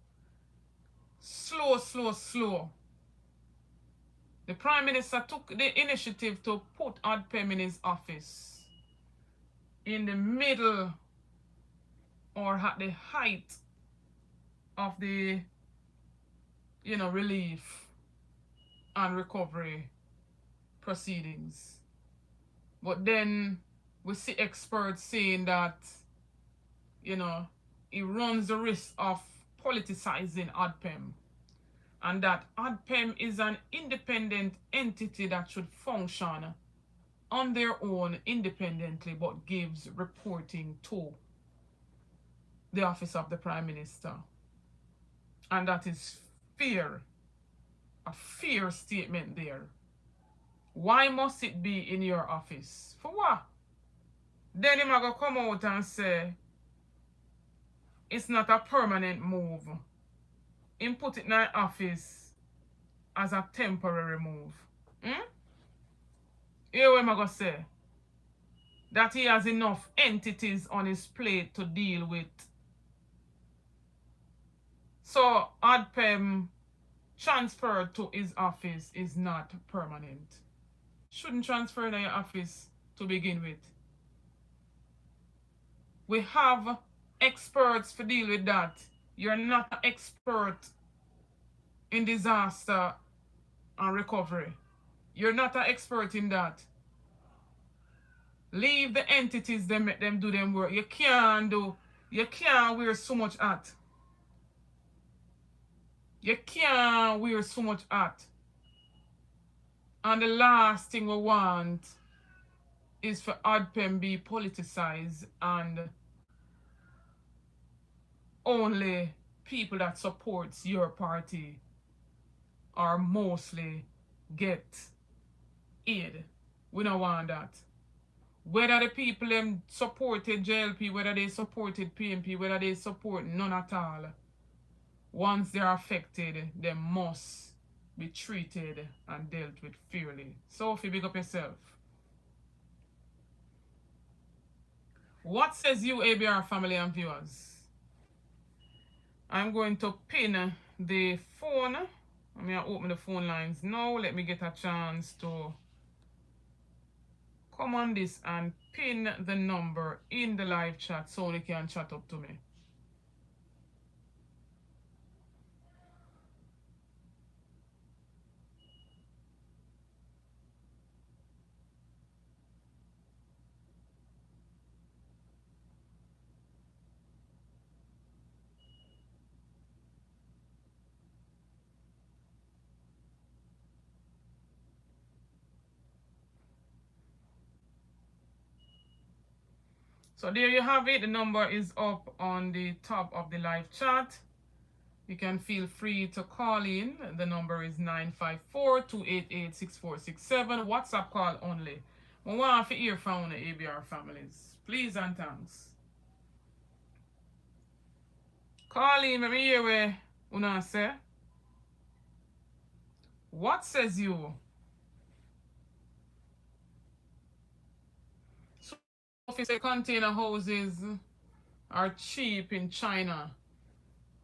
Slow. The Prime Minister took the initiative to put ADPEM in his office in the middle or at the height of the, relief and recovery proceedings. But then we see experts saying that, it runs the risk of politicizing ADPEM, and that ADPEM is an independent entity that should function on their own independently, but gives reporting to the office of the Prime Minister. And that is fear, a fear statement there. Why must it be in your office? For what? Then him going to come out and say, it's not a permanent move. Him put it in the office as a temporary move. Here what am I going to say? That he has enough entities on his plate to deal with. So ADPEM transferred to his office is not permanent. Shouldn't transfer in your office to begin with. We have experts to deal with that. You're not an expert in disaster and recovery. You're not an expert in that. Leave the entities, them make them do them work. You can't wear so much hat. You can't wear so much hat. And the last thing we want is for ADPEM be politicized and only people that supports your party or mostly get aid. We don't want that. Whether the people them supported JLP, whether they supported PNP, whether they support none at all, once they're affected, they must be treated and dealt with fairly. Sophie, big up yourself. What says you, ABR family and viewers? I'm going to pin the phone. I'm going to open the phone lines now. Let me get a chance to come on this and pin the number in the live chat so they can chat up to me. So there you have it. The number is up on the top of the live chat. You can feel free to call in. The number is 954-288-6467. WhatsApp call only. We want to hear from the ABR families. Please and thanks. Call in. Let me hear what you say. What says you? Office container houses are cheap in China,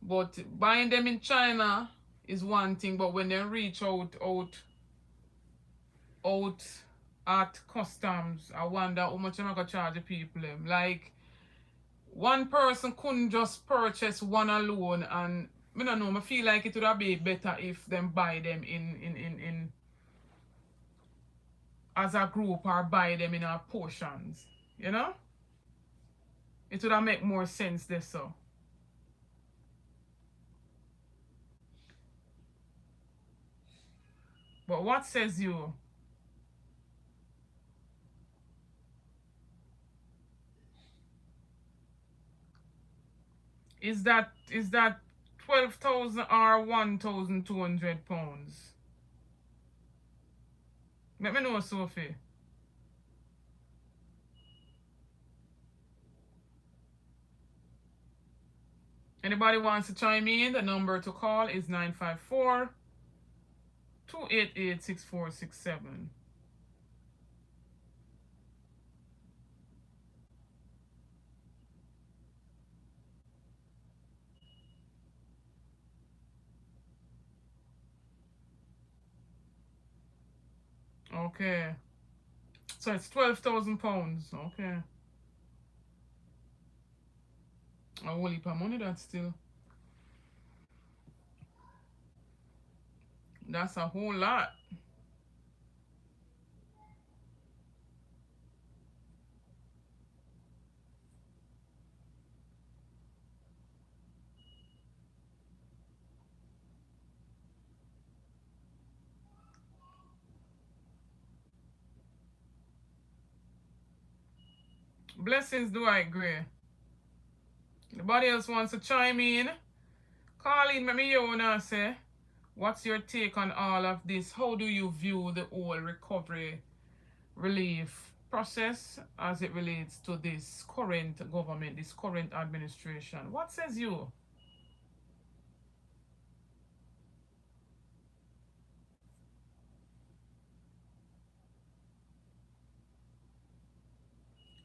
but buying them in China is one thing, but when they reach out at customs, I wonder how much I'm gonna charge the people them. Like, one person couldn't just purchase one alone, and I don't know, I feel like it would have been better if them buy them in as a group or buy them in our portions. You know? It would have make more sense this so. But what says you? Is that 12,000 or 1,200 pounds? Let me know, Sophie. Anybody wants to chime in? The number to call is 954-288-6467. Okay. So it's 12,000 pounds. Okay. A whole heap of money, that's still. That's a whole lot. Blessings, do I agree? Anybody else wants to chime in? Call in, let me hear what I say. What's your take on all of this? How do you view the whole recovery relief process as it relates to this current government, this current administration? What says you?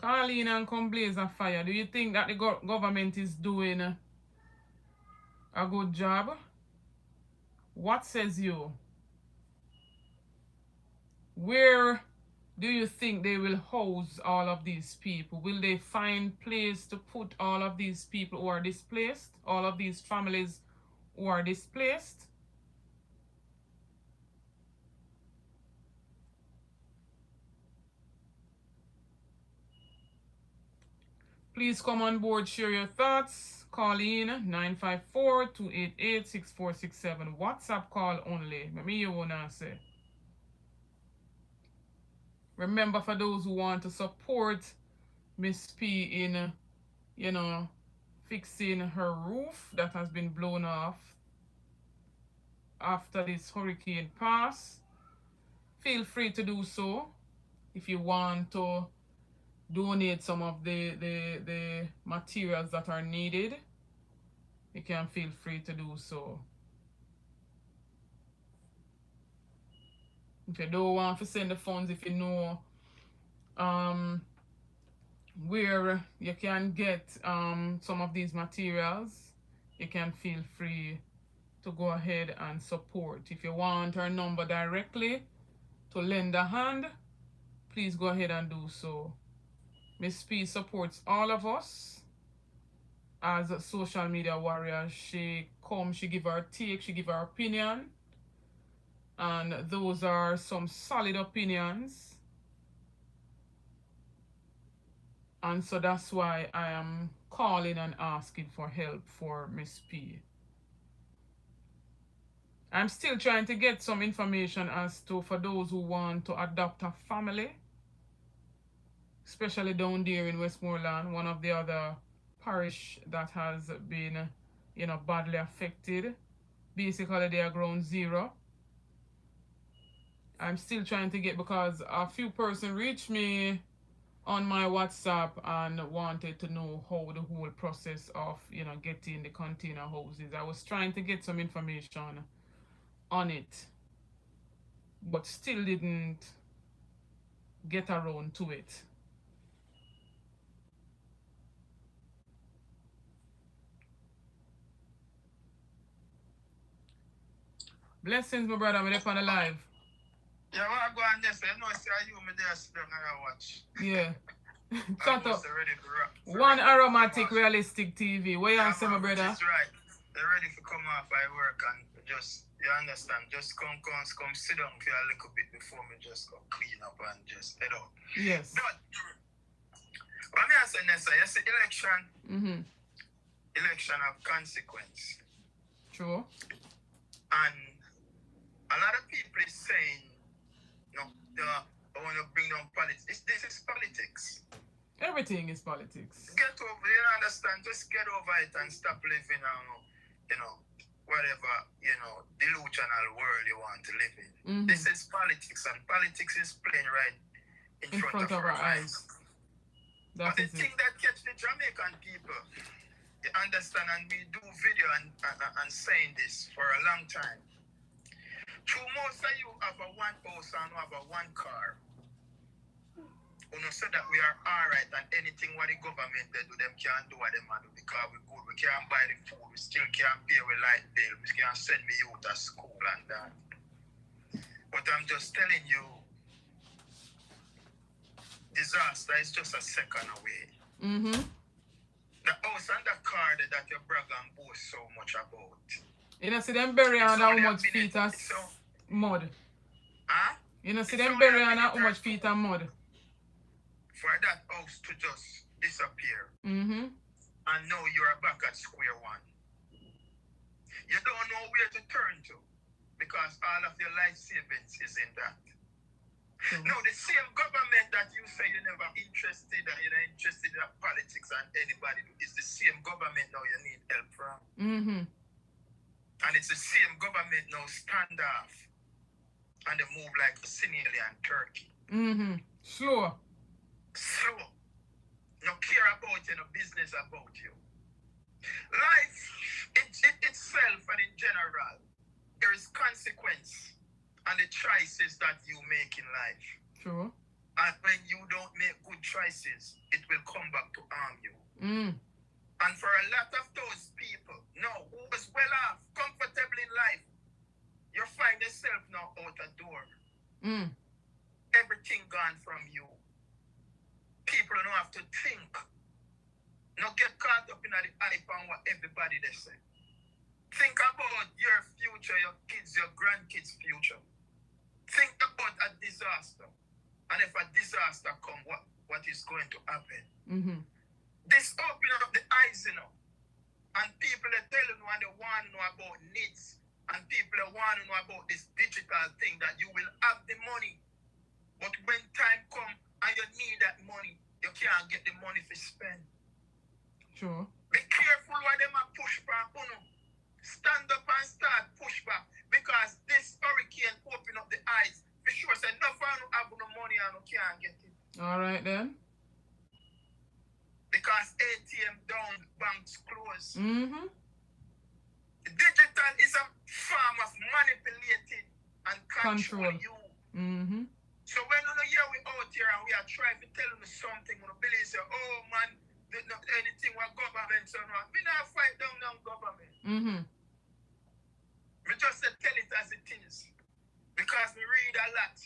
Call in and come blaze a fire. Do you think that the government is doing a good job? What says you? Where do you think they will house all of these people? Will they find place to put all of these people who are displaced? All of these families who are displaced? Please come on board, share your thoughts. Call in 954-288-6467. WhatsApp call only. Let me hear what I say. Remember, for those who want to support Miss P in, fixing her roof that has been blown off after this hurricane pass, feel free to do so. If you want to donate some of the materials that are needed, you can feel free to do so. If you don't want to send the funds, if you know where you can get some of these materials, you can feel free to go ahead and support. If you want our number directly to lend a hand, please go ahead and do so. Miss P supports all of us as social media warriors. She give her take, she give her opinion, and those are some solid opinions. And so that's why I am calling and asking for help for Miss P. I'm still trying to get some information as to, for those who want to adopt a family, especially down there in Westmoreland, one of the other parish that has been, badly affected. Basically, they are ground zero. I'm still trying to get, because a few persons reached me on my WhatsApp and wanted to know how the whole process of, getting the container houses. I was trying to get some information on it, but still didn't get around to it. Blessings, my brother. I'm on the live. Yeah, well, I go on this. I know I see you me there sitting and watch. Yeah. Cut up. One aromatic realistic TV. What you say, my brother? That's right. They're ready to come off my work and just, you understand, just come sit down for a little bit before me just go clean up and just head out. Yes. But what me say, Nessa, you say election of consequence. True. And A lot of people is saying, no, I want to bring down politics. This is politics. Everything is politics. Get over it, you understand? Just get over it and stop living on, whatever, delusional world you want to live in. Mm-hmm. This is politics, and politics is playing right in front of our eyes. But the thing that catch the Jamaican people, you understand, and we do video and saying this for a long time. True, most of you have a one house and have a one car. You know, so that we are alright, and anything what the government they do, them can't do what them do because we good. We can't buy the food, we still can't pay with light bill, we can't send me youth to school and that. But I'm just telling you, disaster is just a second away. Mm-hmm. The house and the car that your brother and boast so much about. You know, see them bury on how much feet as mud. Huh? You know, see them bury on how much feet and mud. For that house to just disappear. Mm-hmm. And now you're back at square one. You don't know where to turn to because all of your life savings is in that. Mm-hmm. Now, the same government that you say you're never interested and you're not interested in politics and anybody is the same government now you need help from. Mm-hmm. And it's the same government now stand off and they move like Senegal and Turkey. Mm-hmm. Slow. No care about you, no business about you. Life itself and in general, there is consequence and the choices that you make in life. True. And when you don't make good choices, it will come back to harm you. Mm. And for a lot of those people, who was well off, comfortable in life, you find yourself now out a door. Mm. Everything gone from you. People don't have to think. Not get caught up in the hype on what everybody they say. Think about your future, your kids, your grandkids' future. Think about a disaster. And if a disaster come, what is going to happen? Mm-hmm. This open up the eyes, And people are telling you and they want to know about needs. And people are want to know about this digital thing that you will have the money. But when time comes, and you need that money, you can't get the money to spend. Sure. Be careful what them are push back. Stand up and start push back. Because this hurricane open up the eyes. For sure, say no one have no money and you can't get it. Alright then. Because ATM down, banks closed. Mm-hmm. Digital is a form of manipulating and control you. Mm-hmm. So when we out here and we are trying to tell them something, we believe say, oh man, anything what government so no. We not fight down government. Mm-hmm. We just tell it as it is. Because we read a lot.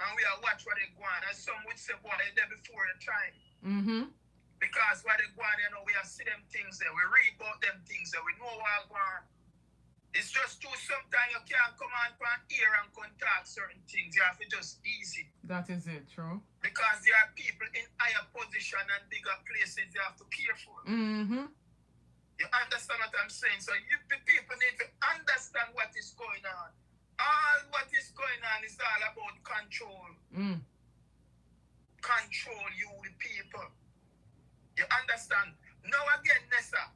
And we are watch what they go on. And some would say, boy, they're there before the time. Mm-hmm. Because what they go on, we are see them things there. We read about them things there. We know what go on. It's just too sometimes you can't come on from here and contact certain things. You have to just easy. That is it, true. Because there are people in higher position and bigger places you have to care for. Mm-hmm. You understand what I'm saying? So the people need to understand what is going on. All what is going on is all about control. Mm. Control you, the people. You understand? Now again, Nessa,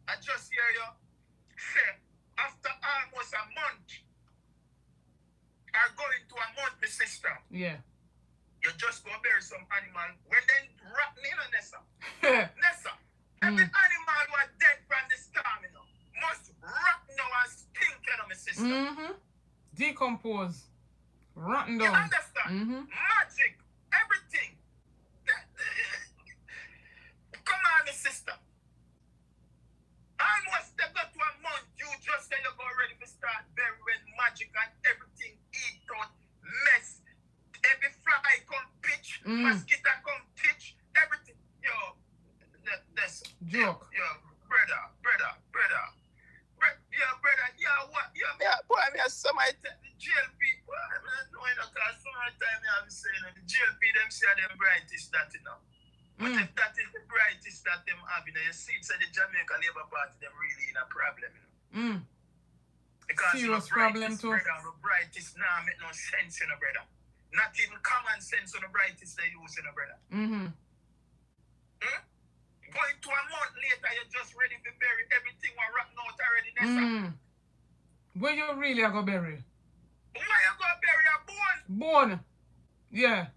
I just hear you say, after almost a month, or going to a month, my sister. Yeah. You just go bury some animal. When they rotten in Nessa. Nessa, every animal was dead from the storm, must rot now and stink, my sister. Mm-hmm. Decompose. Rotten down. You understand? Mm-hmm. Magic. Everything. Come on, my sister. Almost they got to a month, you just say you're ready to start burying magic and everything eat out, mess. Every fly come pitch, mosquito come pitch, everything. Yo, that's joke. Yo, brother. What? Yeah, boy, I mean, somebody tell the GLP, boy, I don't know, because sometimes I have saying the GLP, them say them brightest that, But if that is the brightest that them have, you see, it's the Jamaica Labour Party, them really in a problem, Mm. Because serious problem too. Brother, the brightest now make no sense, you know, brother. Not even common sense on the brightest they use, you know, brother. Going to a month later, you're just ready to bury everything was rotten out already. Where you really are going to bury? Where you going to bury a bone? Bone. Yeah.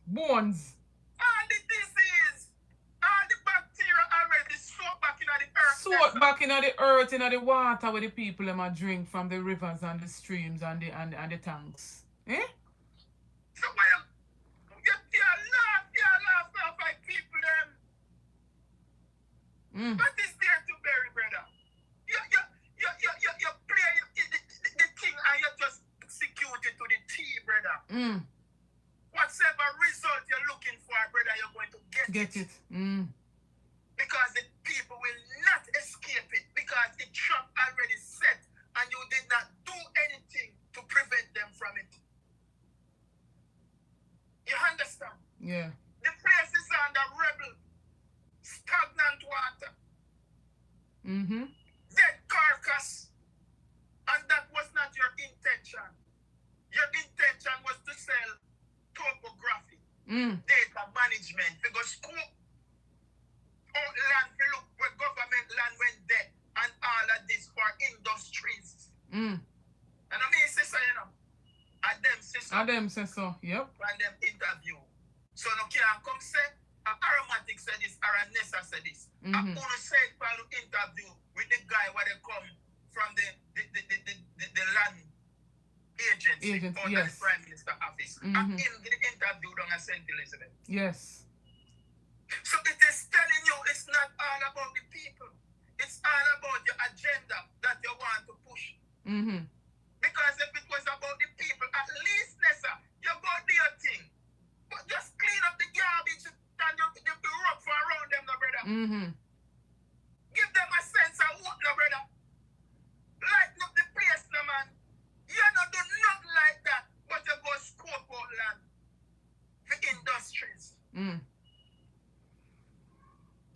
Bones. All the disease, all the bacteria already soaked back into the earth. Soaked back into the earth, into the water where the people them drink from the rivers and the streams and the tanks. Eh? So why you laugh like people them. What is there to bury, brother? You play the thing and you just execute it to the T, brother. Whatever result you're looking for, brother, you're going to get it. Because the people will not escape it because the trap already set and you did not do anything to prevent them from it. You understand? Yeah. The place is under rebel, stagnant water, dead carcass, and that was not your intention. Your intention was to sell topography, data management, because scope out land, we look where government land went dead, and all of this for industries. And I mean, sister, you know, and them say so. Yep. And them interview. So no can come say, Aromatic said this, Aranessa said this. I want to say it for the interview with the guy where they come from the land agency under the Prime Minister office. And in the interview down at St. Elizabeth. Yes. So it is telling you it's not all about the people. It's all about your agenda that you want to push. Because if it was about the people, at least, Nessa, you go do your thing. But just clean up the garbage and the rough around them, no, brother. Give them a sense of what, no, brother. Lighten up the place, no, man. You don't do nothing like that, but you go scope out land for industries.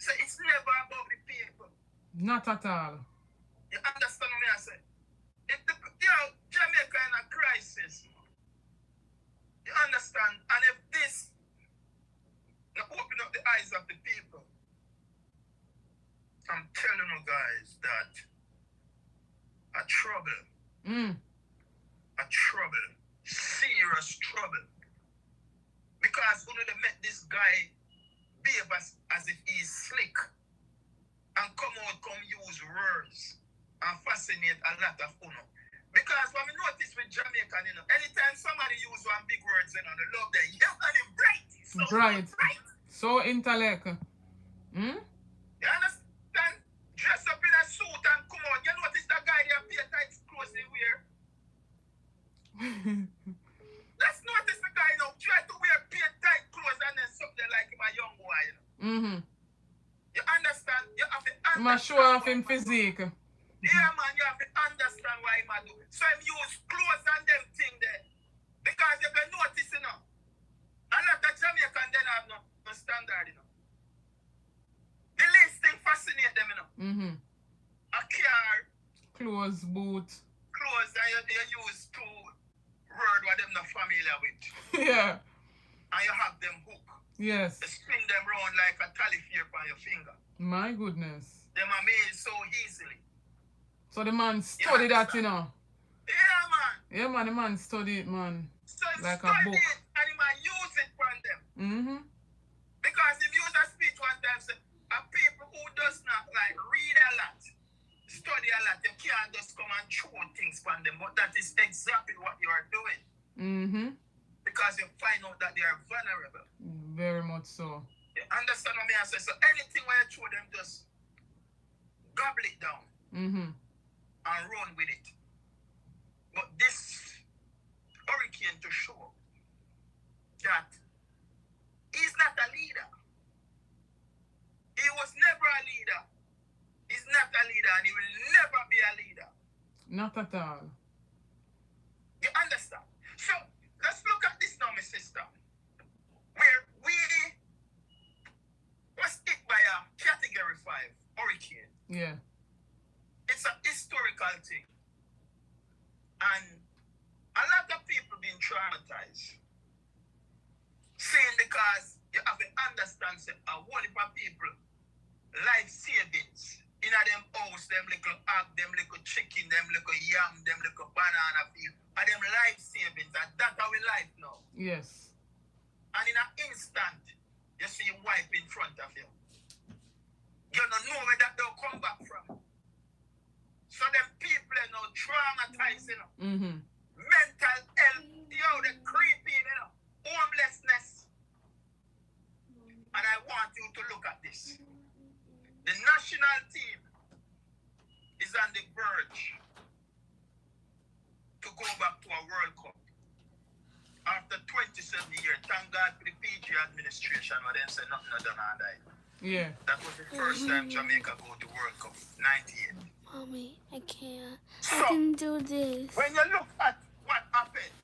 So it's never about the people. Not at all. You understand what I say? If the, Jamaica in a crisis, you understand? And if this, you open up the eyes of the people, I'm telling you guys that a trouble, serious trouble. Because when they met this guy behave as if he's slick and come use words and fascinate a lot of uno. Because when we notice with Jamaican, you know, anytime somebody use one big words, you know, they love them. Yeah, and it's bright. So bright. So intellect. You understand? Dress up in a suit and come out. You notice that guy there pay tight clothes they wear? Let's notice the guy now try to wear pay tight clothes and then something like him a young boy, you know. You understand? You have to understand. Must show off him physique. Yeah, man, you have to understand why him a do. So him use clothes and them thing there. Because you can notice, you know, a lot of Jamaican then have no standard, you know. The least thing fascinate them, you know. A car. Clothes, boot. Clothes that you use to word what them not familiar with. Yeah. And you have them hook. Yes. You spin them round like a tally fear on your finger. My goodness. Them are made so easily. So the man studied that, you know. Yeah, man. Yeah, man, the man studied it, man. So like study a book. it and he might use it for them. Because if you use a speech one time, say, a people who does not like read a lot, study a lot, you can't just come and throw things from them. But that is exactly what you are doing. Because you find out that they are vulnerable. Very much so. You understand what I say? So anything where you throw them, just gobble it down. And run with it. But this hurricane to show that he's not a leader. He was never a leader. He's not a leader and he will never be a leader. Not at all. You understand? So let's look at this now, my sister. Where we was hit by a category 5 hurricane. Yeah. It's a historical thing. And a lot of people been traumatized. Saying because you have to understand a whole heap of people life savings in them house, them little egg, them little chicken, them little yam, them little banana field, and them life savings, and that's our life now. Yes. And in an instant, you see wipe in front of you. You don't know where that they'll come back from. So them people are now traumatized, you know. Mental health, yo, the creepy, you know. Homelessness. And I want you to look at this. The national team is on the verge to go back to a World Cup. After 27 years, thank God for the PG administration, where they say nothing other than that. Yeah. That was the first time Jamaica go to World Cup, 98. Mommy, I can't. So, I can do this. when you look at what happened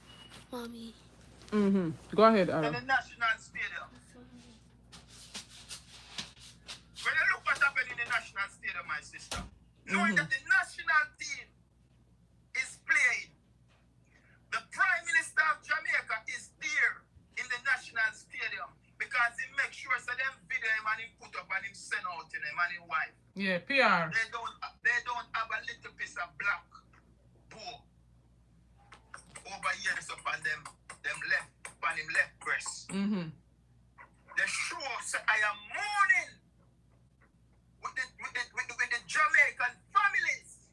Mommy. Go ahead, in Ara. the National Stadium, when you look what happened in the National Stadium, my sister, knowing that the national team is playing, the Prime Minister of Jamaica is there in the National Stadium because he makes sure so them video him and him put up and him send out to him and his wife. Yeah, PR. They don't have a little piece of black bow over here so on them left on him left breast. They show say I am mourning with the Jamaican families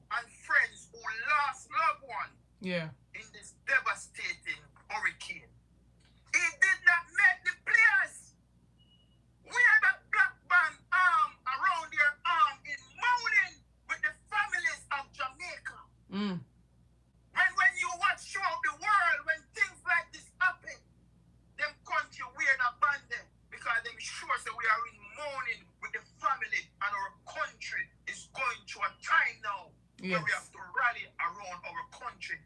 and friends who lost loved ones. Yeah. In this devastating hurricane. He did not make the players wear that black band arm around their arm in mourning with the families of Jamaica. When you watch show of the world, when things like this happen, them country wear that band there because them sure say we are in mourning with the family and our country is going through a time now where we have to rally around our country.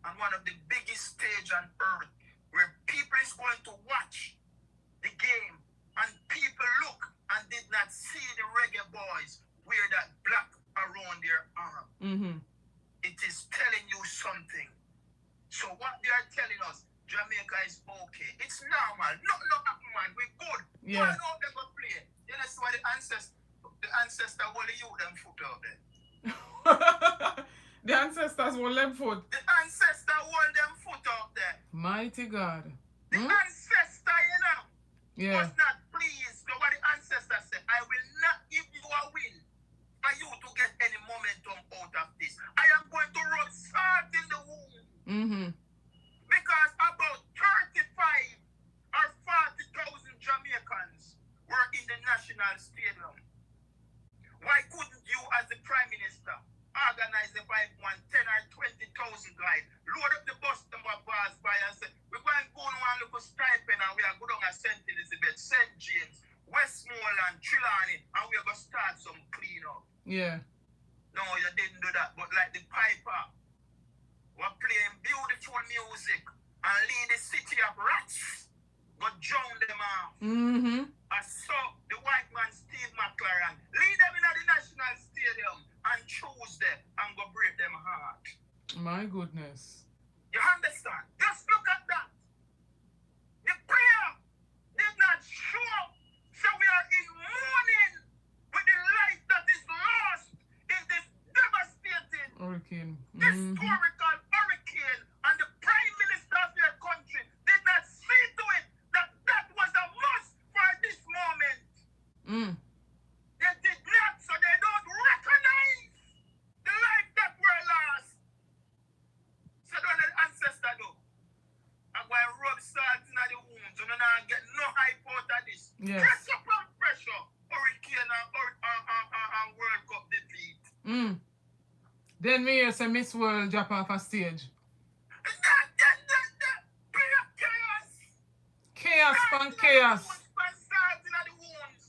And one of the biggest stage on earth where people is going to watch the game and people look and did not see the reggae boys wear that black around their arm. It is telling you something. So what they are telling us, Jamaica is okay. It's normal. No, man, we're good. Yeah. Why don't they go play? You know, see what the ancestor will you them foot out there. The ancestors will left foot. The ancestor hold them foot out there. Mighty God. The ancestor, you know, Yeah. was not pleased with what the ancestor said. I will not give you a win for you to get any momentum out of this. I am going to rub salt in the wound. Because about 35 or 40,000 Jamaicans were in the National Stadium. Why couldn't you, as the Prime Minister, organize the 5, 1, 10 or 20,000 guys, load up the bus number bars by and say, we're going to go on one local stipend and we are going to St. Elizabeth, St. James, Westmoreland, Trelawney, and we're going to start some cleanup. Yeah. No, you didn't do that. But like the Piper, we're playing beautiful music and lead the city of rats, but drown them off. I saw the white man Steve McLaren lead them in the National Stadium and choose them and go break them heart. My goodness. You understand? Just look at that. The prayer did not show. So we are in mourning with the life that is lost in this devastating, Hurricane. historical hurricane. And the Prime Minister of your country did not see to it that that was a must for this moment. They did not, so they don't recognize the life that were lost. So don't let ancestor do. I'm going to rub salt in the wounds. You don't get no hype out of this. Yes. Pressure upon pressure. Hurricane and World Cup defeat. Then me hear say Miss World drop off a stage. Chaos from chaos. Salt in the wounds.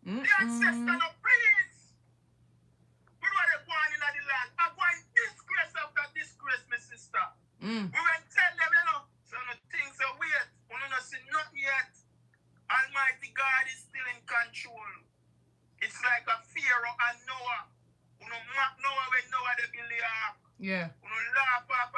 The ancestor no please. We know they go on in the land. I'm going disgrace after disgrace, my sister. We went tell them, you know, some of the things are weird. We don't see nothing yet. Almighty God is still in control. It's like a Pharaoh and Noah. We don't mock Noah when Noah they build the ark. Yeah. We don't laugh at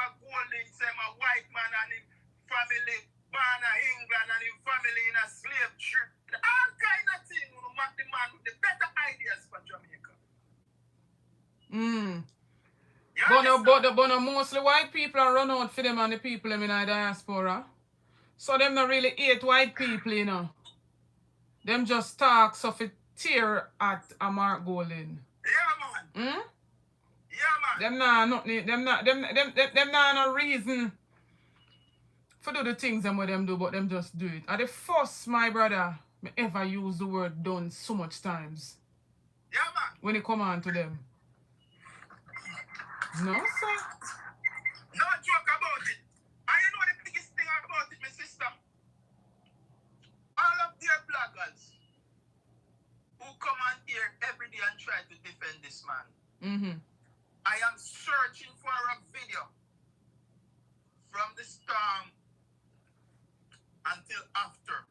him a white man and him family born in England and him family in a slave trip. All kind of things. You know, the man with the better ideas for Jamaica. But mostly white people are run out for them and the people in the diaspora. So them not really hate white people, you know. Them just talk so for tear at a Mark Golding. Yeah, man. Yeah, man. Them not no reason for do the things them what them do, but them just do it. At the first, my brother, me ever use the word done so much times. Yeah, man. When it come on to them. No, sir. No joke about it. And you know the biggest thing about it, my sister? All of their bloggers who come on here every day and try to defend this man. Mm-hmm. I am searching for a video from the storm until after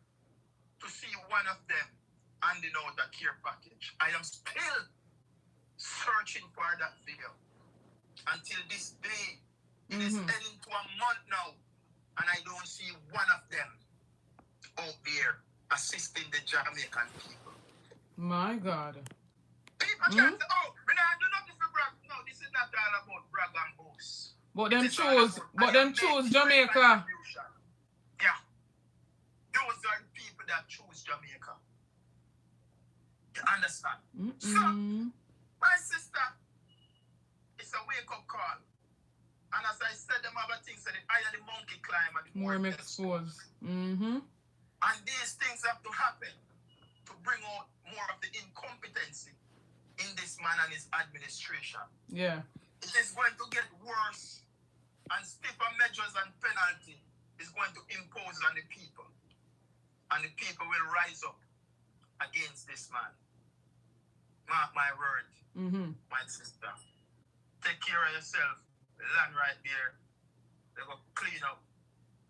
to see one of them handing out a care package. I am still searching for that video. Until this day, it is heading to a month now, and I don't see one of them out there assisting the Jamaican people. My God. People can't say, oh, when I do nothing for brag. No, this is not all about brag and boast. But them choose Jamaica. Yeah. Those are the people that choose Jamaica. You understand? So, my sister, it's a wake-up call. And as I said, them other things, so the higher the monkey climb, the more exposed. And these things have to happen to bring out more of the incompetency in this man and his administration. Yeah. It is going to get worse, and stiffer measures and penalty is going to impose on the people. And the people will rise up against this man. Mark my word, my sister. Take care of yourself. Land right there. They go clean up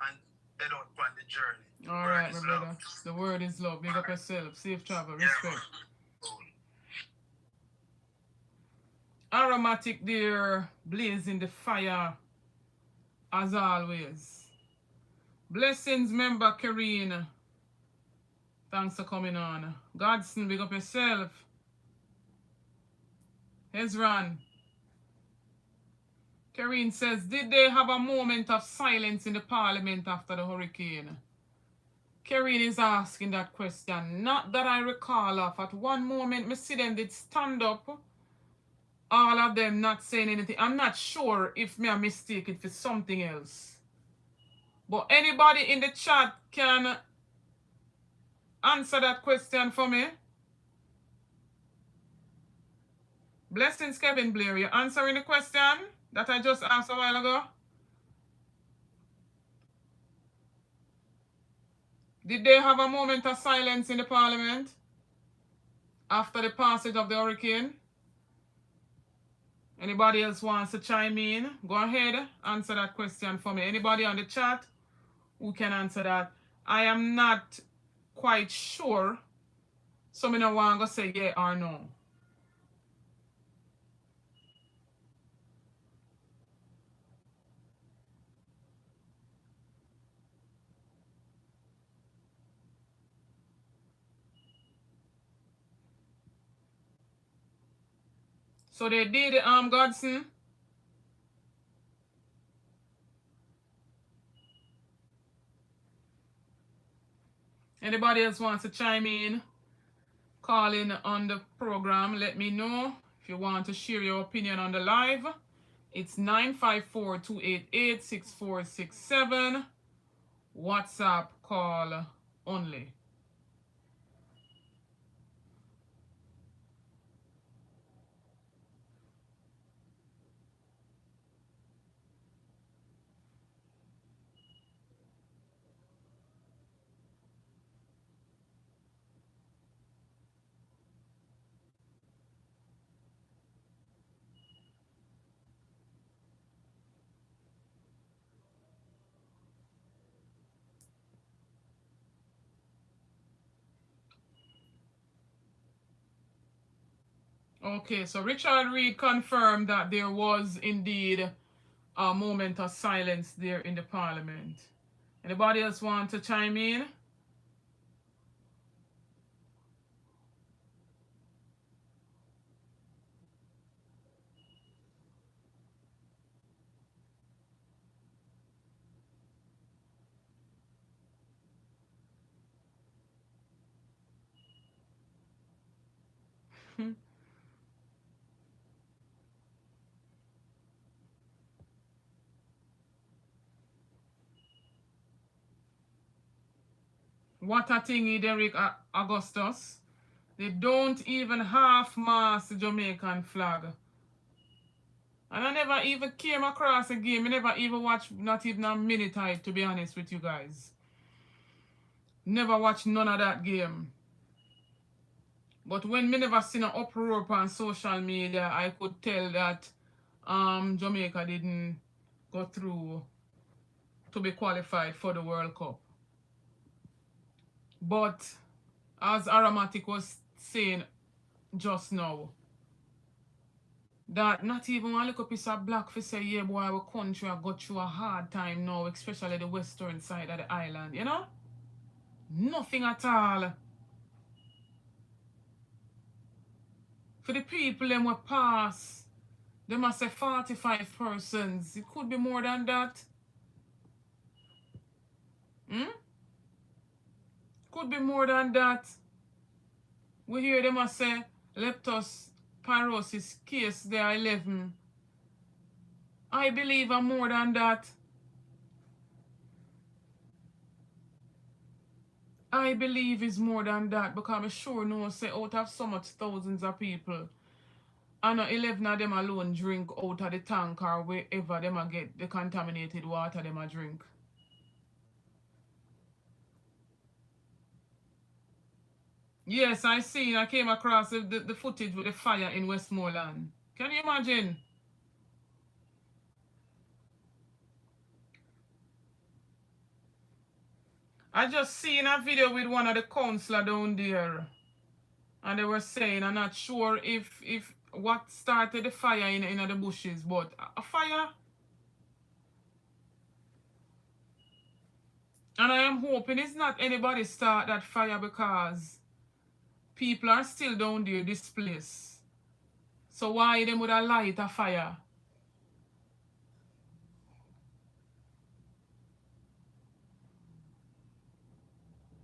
and head out on the journey. All right, my brother. The word is love. Big up yourself. Safe travel. Respect. Aromatic there, blazing the fire as always. Blessings, member Karine. Thanks for coming on. Godson, big up yourself. Hezron. Karine says, did they have a moment of silence in the parliament after the hurricane? Karine is asking that question. Not that I recall of. At one moment, me see them did stand up. All of them not saying anything. I'm not sure if me a mistake it for something else. But anybody in the chat can answer that question for me. Blessings, Kevin Blair. You answering the question that I just asked a while ago? Did they have a moment of silence in the parliament after the passage of the hurricane? Anybody else wants to chime in? Go ahead, answer that question for me. Anybody on the chat who can answer that? I am not quite sure, so I don't want to say yeah or no. So they did Godson. Anybody else wants to chime in? Call in on the program. Let me know if you want to share your opinion on the live. It's 954-288-6467. WhatsApp call only. Okay, so Richard Reed confirmed that there was indeed a moment of silence there in the parliament. Anybody else want to chime in? What a thingy, Derek Augustus. They don't even half-mast the Jamaican flag. And I never even came across a game. I never even watched not even a minute of it, to be honest with you guys. Never watched none of that game. But when me never seen an uproar on social media, I could tell that Jamaica didn't go through to be qualified for the World Cup. But as Aromatic was saying just now, that not even one little piece of black for say, yeah, boy, our country have got through a hard time now, especially the western side of the island, you know? Nothing at all. For the people them will pass, they must say 45 persons. It could be more than that. Could be more than that. We hear them must say leptospirosis case there 11. I believe I'm more than that. I believe it's more than that because I'm sure no say out of so much thousands of people, and 11 of them alone drink out of the tank or wherever them a get the contaminated water them a drink. Yes, I came across the footage with the fire in Westmoreland. Can you imagine? I just seen a video with one of the councillor down there. And they were saying, I'm not sure if what started the fire in the bushes, but a fire. And I am hoping it's not anybody start that fire because people are still down there displaced. So why them would have light a fire?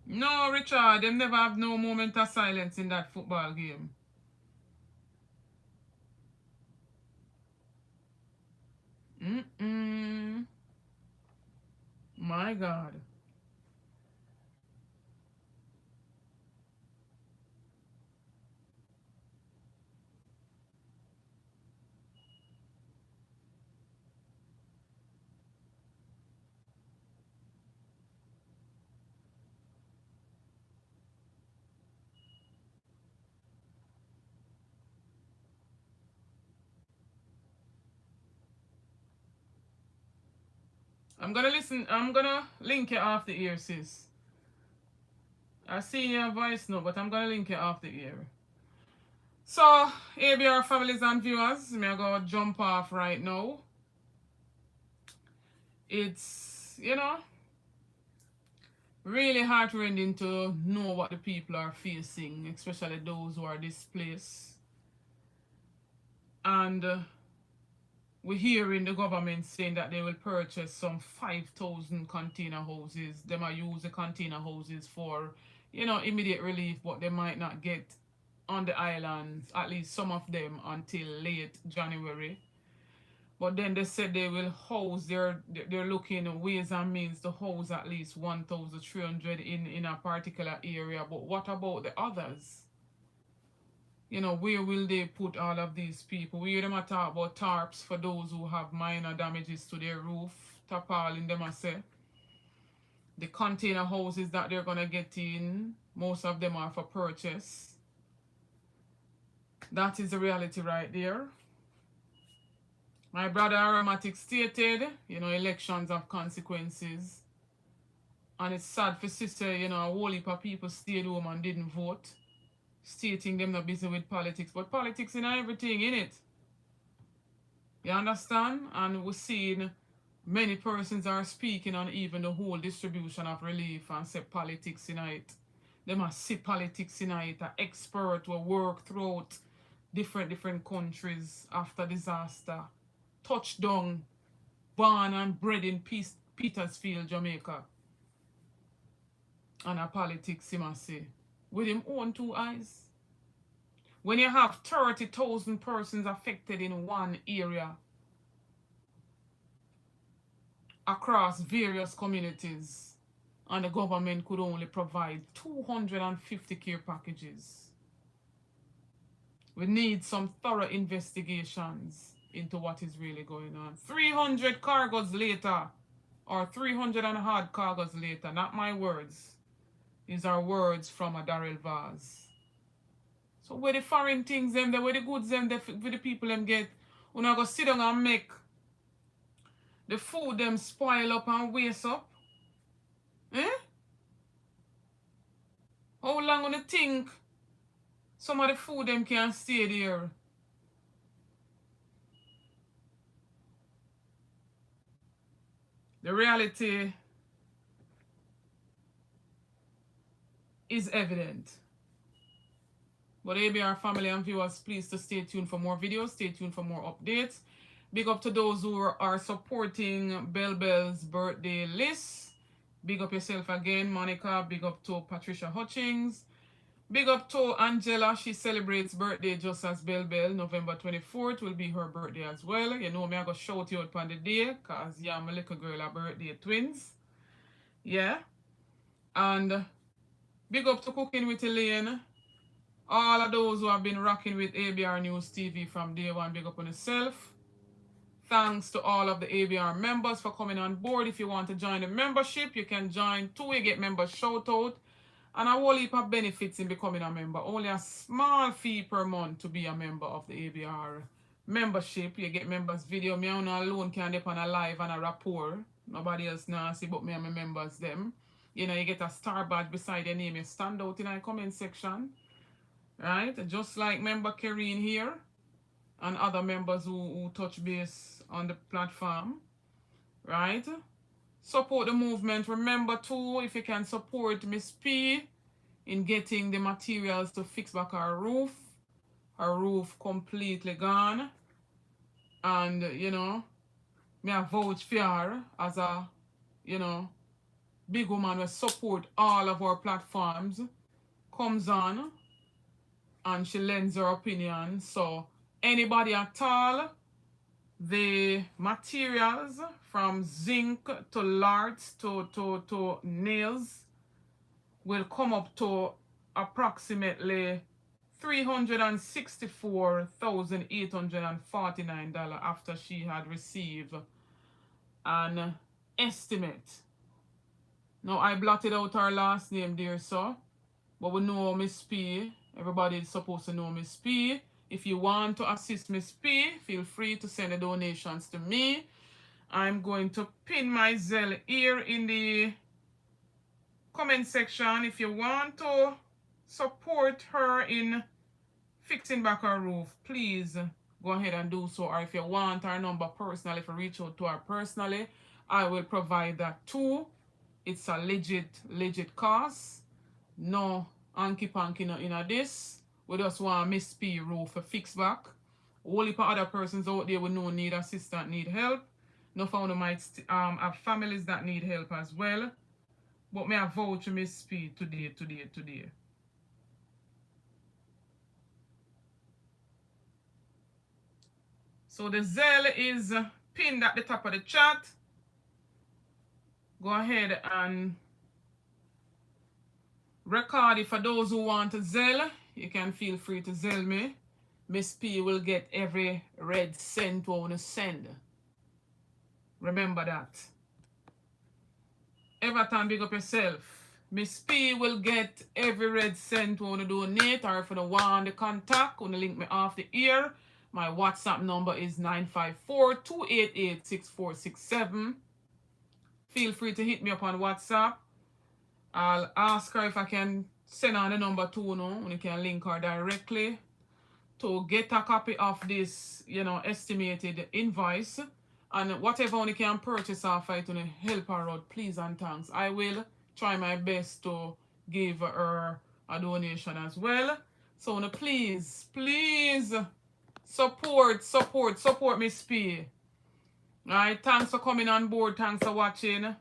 No, Richard, them never have no moment of silence in that football game. My God. I'm gonna link it off the ear, sis. I see your voice now, but I'm gonna link it off the ear. So, ABR families and viewers, I'm gonna jump off right now. It's, you know, really heartrending to know what the people are facing, especially those who are displaced. And we're hearing the government saying that they will purchase some 5,000 container houses. They might use the container houses for, you know, immediate relief, but they might not get on the islands, at least some of them, until late January. But then they said they will house, they're looking at ways and means to house at least 1,300 in a particular area. But what about the others? You know, where will they put all of these people? We hear them talk about tarps for those who have minor damages to their roof, tarpaulin them I say. The container houses that they're gonna get in, most of them are for purchase. That is the reality right there. My brother Aromatic stated, you know, elections have consequences. And it's sad for sister, you know, a whole heap of people stayed home and didn't vote, stating them not busy with politics. But politics in everything, innit? You understand? And we're seeing many persons are speaking on even the whole distribution of relief and say politics in it. They must see politics in it. An expert will work throughout different countries after disaster. Touchdown, born and bred in Petersfield, Jamaica. And a politics, he must say. With him own two eyes. When you have 30,000 persons affected in one area across various communities, and the government could only provide 250 care packages. We need some thorough investigations into what is really going on. 300 cargoes later, or 300 and odd cargoes later, not my words. These are words from a Darrell Vaz. So where the foreign things them, where the goods them, where the people them get, when I go sit down and make the food them spoil up and waste up? Eh? How long gonna think some of the food them can stay there? The reality is evident. But ABR family and viewers, please to stay tuned for more videos, stay tuned for more updates. Big up to those who are supporting Bell Bell's birthday list. Big up yourself again, Monica. Big up to Patricia Hutchings. Big up to Angela. She celebrates birthday just as Bell Bell. November 24th will be her birthday as well. You know me, I go shout you out on the day because yeah, my little girl are birthday twins. Yeah. And big up to Cooking with Elaine. All of those who have been rocking with ABR News TV from day one, big up on yourself. Thanks to all of the ABR members for coming on board. If you want to join the membership, you can join too. You get member shout out and a whole heap of benefits in becoming a member. Only a small fee per month to be a member of the ABR membership. You get members video. Me alone can dip on a live and a rapport. Nobody else now see but me and my members them. You know, you get a star badge beside your name. You stand out in the comment section. Right? Just like member Karine here and other members who touch base on the platform. Right? Support the movement. Remember too, if you can support Miss P in getting the materials to fix back her roof. Her roof completely gone. And, you know, me a vouch for her as a, you know, big woman will support all of our platforms. Comes on and she lends her opinion. So anybody at all, the materials from zinc to lards to nails will come up to approximately $364,849 after she had received an estimate. Now I blotted out her last name there, so but we know Miss P. Everybody is supposed to know Miss P. If you want to assist Miss P, feel free to send the donations to me. I'm going to pin my Zelle here in the comment section. If you want to support her in fixing back her roof, please go ahead and do so. Or if you want her number personally, if you reach out to her personally, I will provide that too. It's a legit cost. No hanky-panky in this. We just want Miss P roof to fix back. Whole heap of other persons out there with no need assistance, need help. No found might have families that need help as well. But may I vouch for Miss P today. So the Zelle is pinned at the top of the chat. Go ahead and record it. For those who want to Zelle, you can feel free to Zelle me. Miss P will get every red cent we want to send. Remember that. Everton, big up yourself. Miss P will get every red cent we want to donate, or if you don't want the contact, want to link me off the ear. My WhatsApp number is 954-288-6467. Feel free to hit me up on WhatsApp. I'll ask her if I can send on the number too, and you can link her directly to get a copy of this, estimated invoice. And whatever one can purchase off it to help her out, please and thanks. I will try my best to give her a donation as well. So please support Miss P. Alright, thanks for coming on board. Thanks for watching.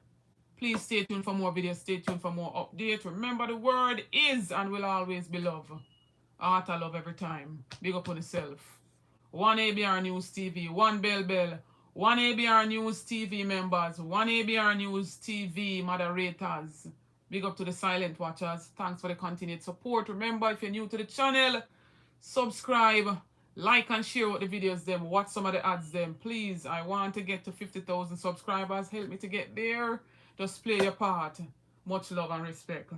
Please stay tuned for more videos. Stay tuned for more updates. Remember, the word is and will always be love. Heart of love every time. Big up on yourself. One ABR News TV, one Bell, one ABR News TV members, one ABR News TV moderators. Big up to the silent watchers. Thanks for the continued support. Remember, if you're new to the channel, subscribe, like and share what the videos them, watch some of the ads them. Please, I want to get to 50,000 subscribers. Help me to get there. Just play your part. Much love and respect.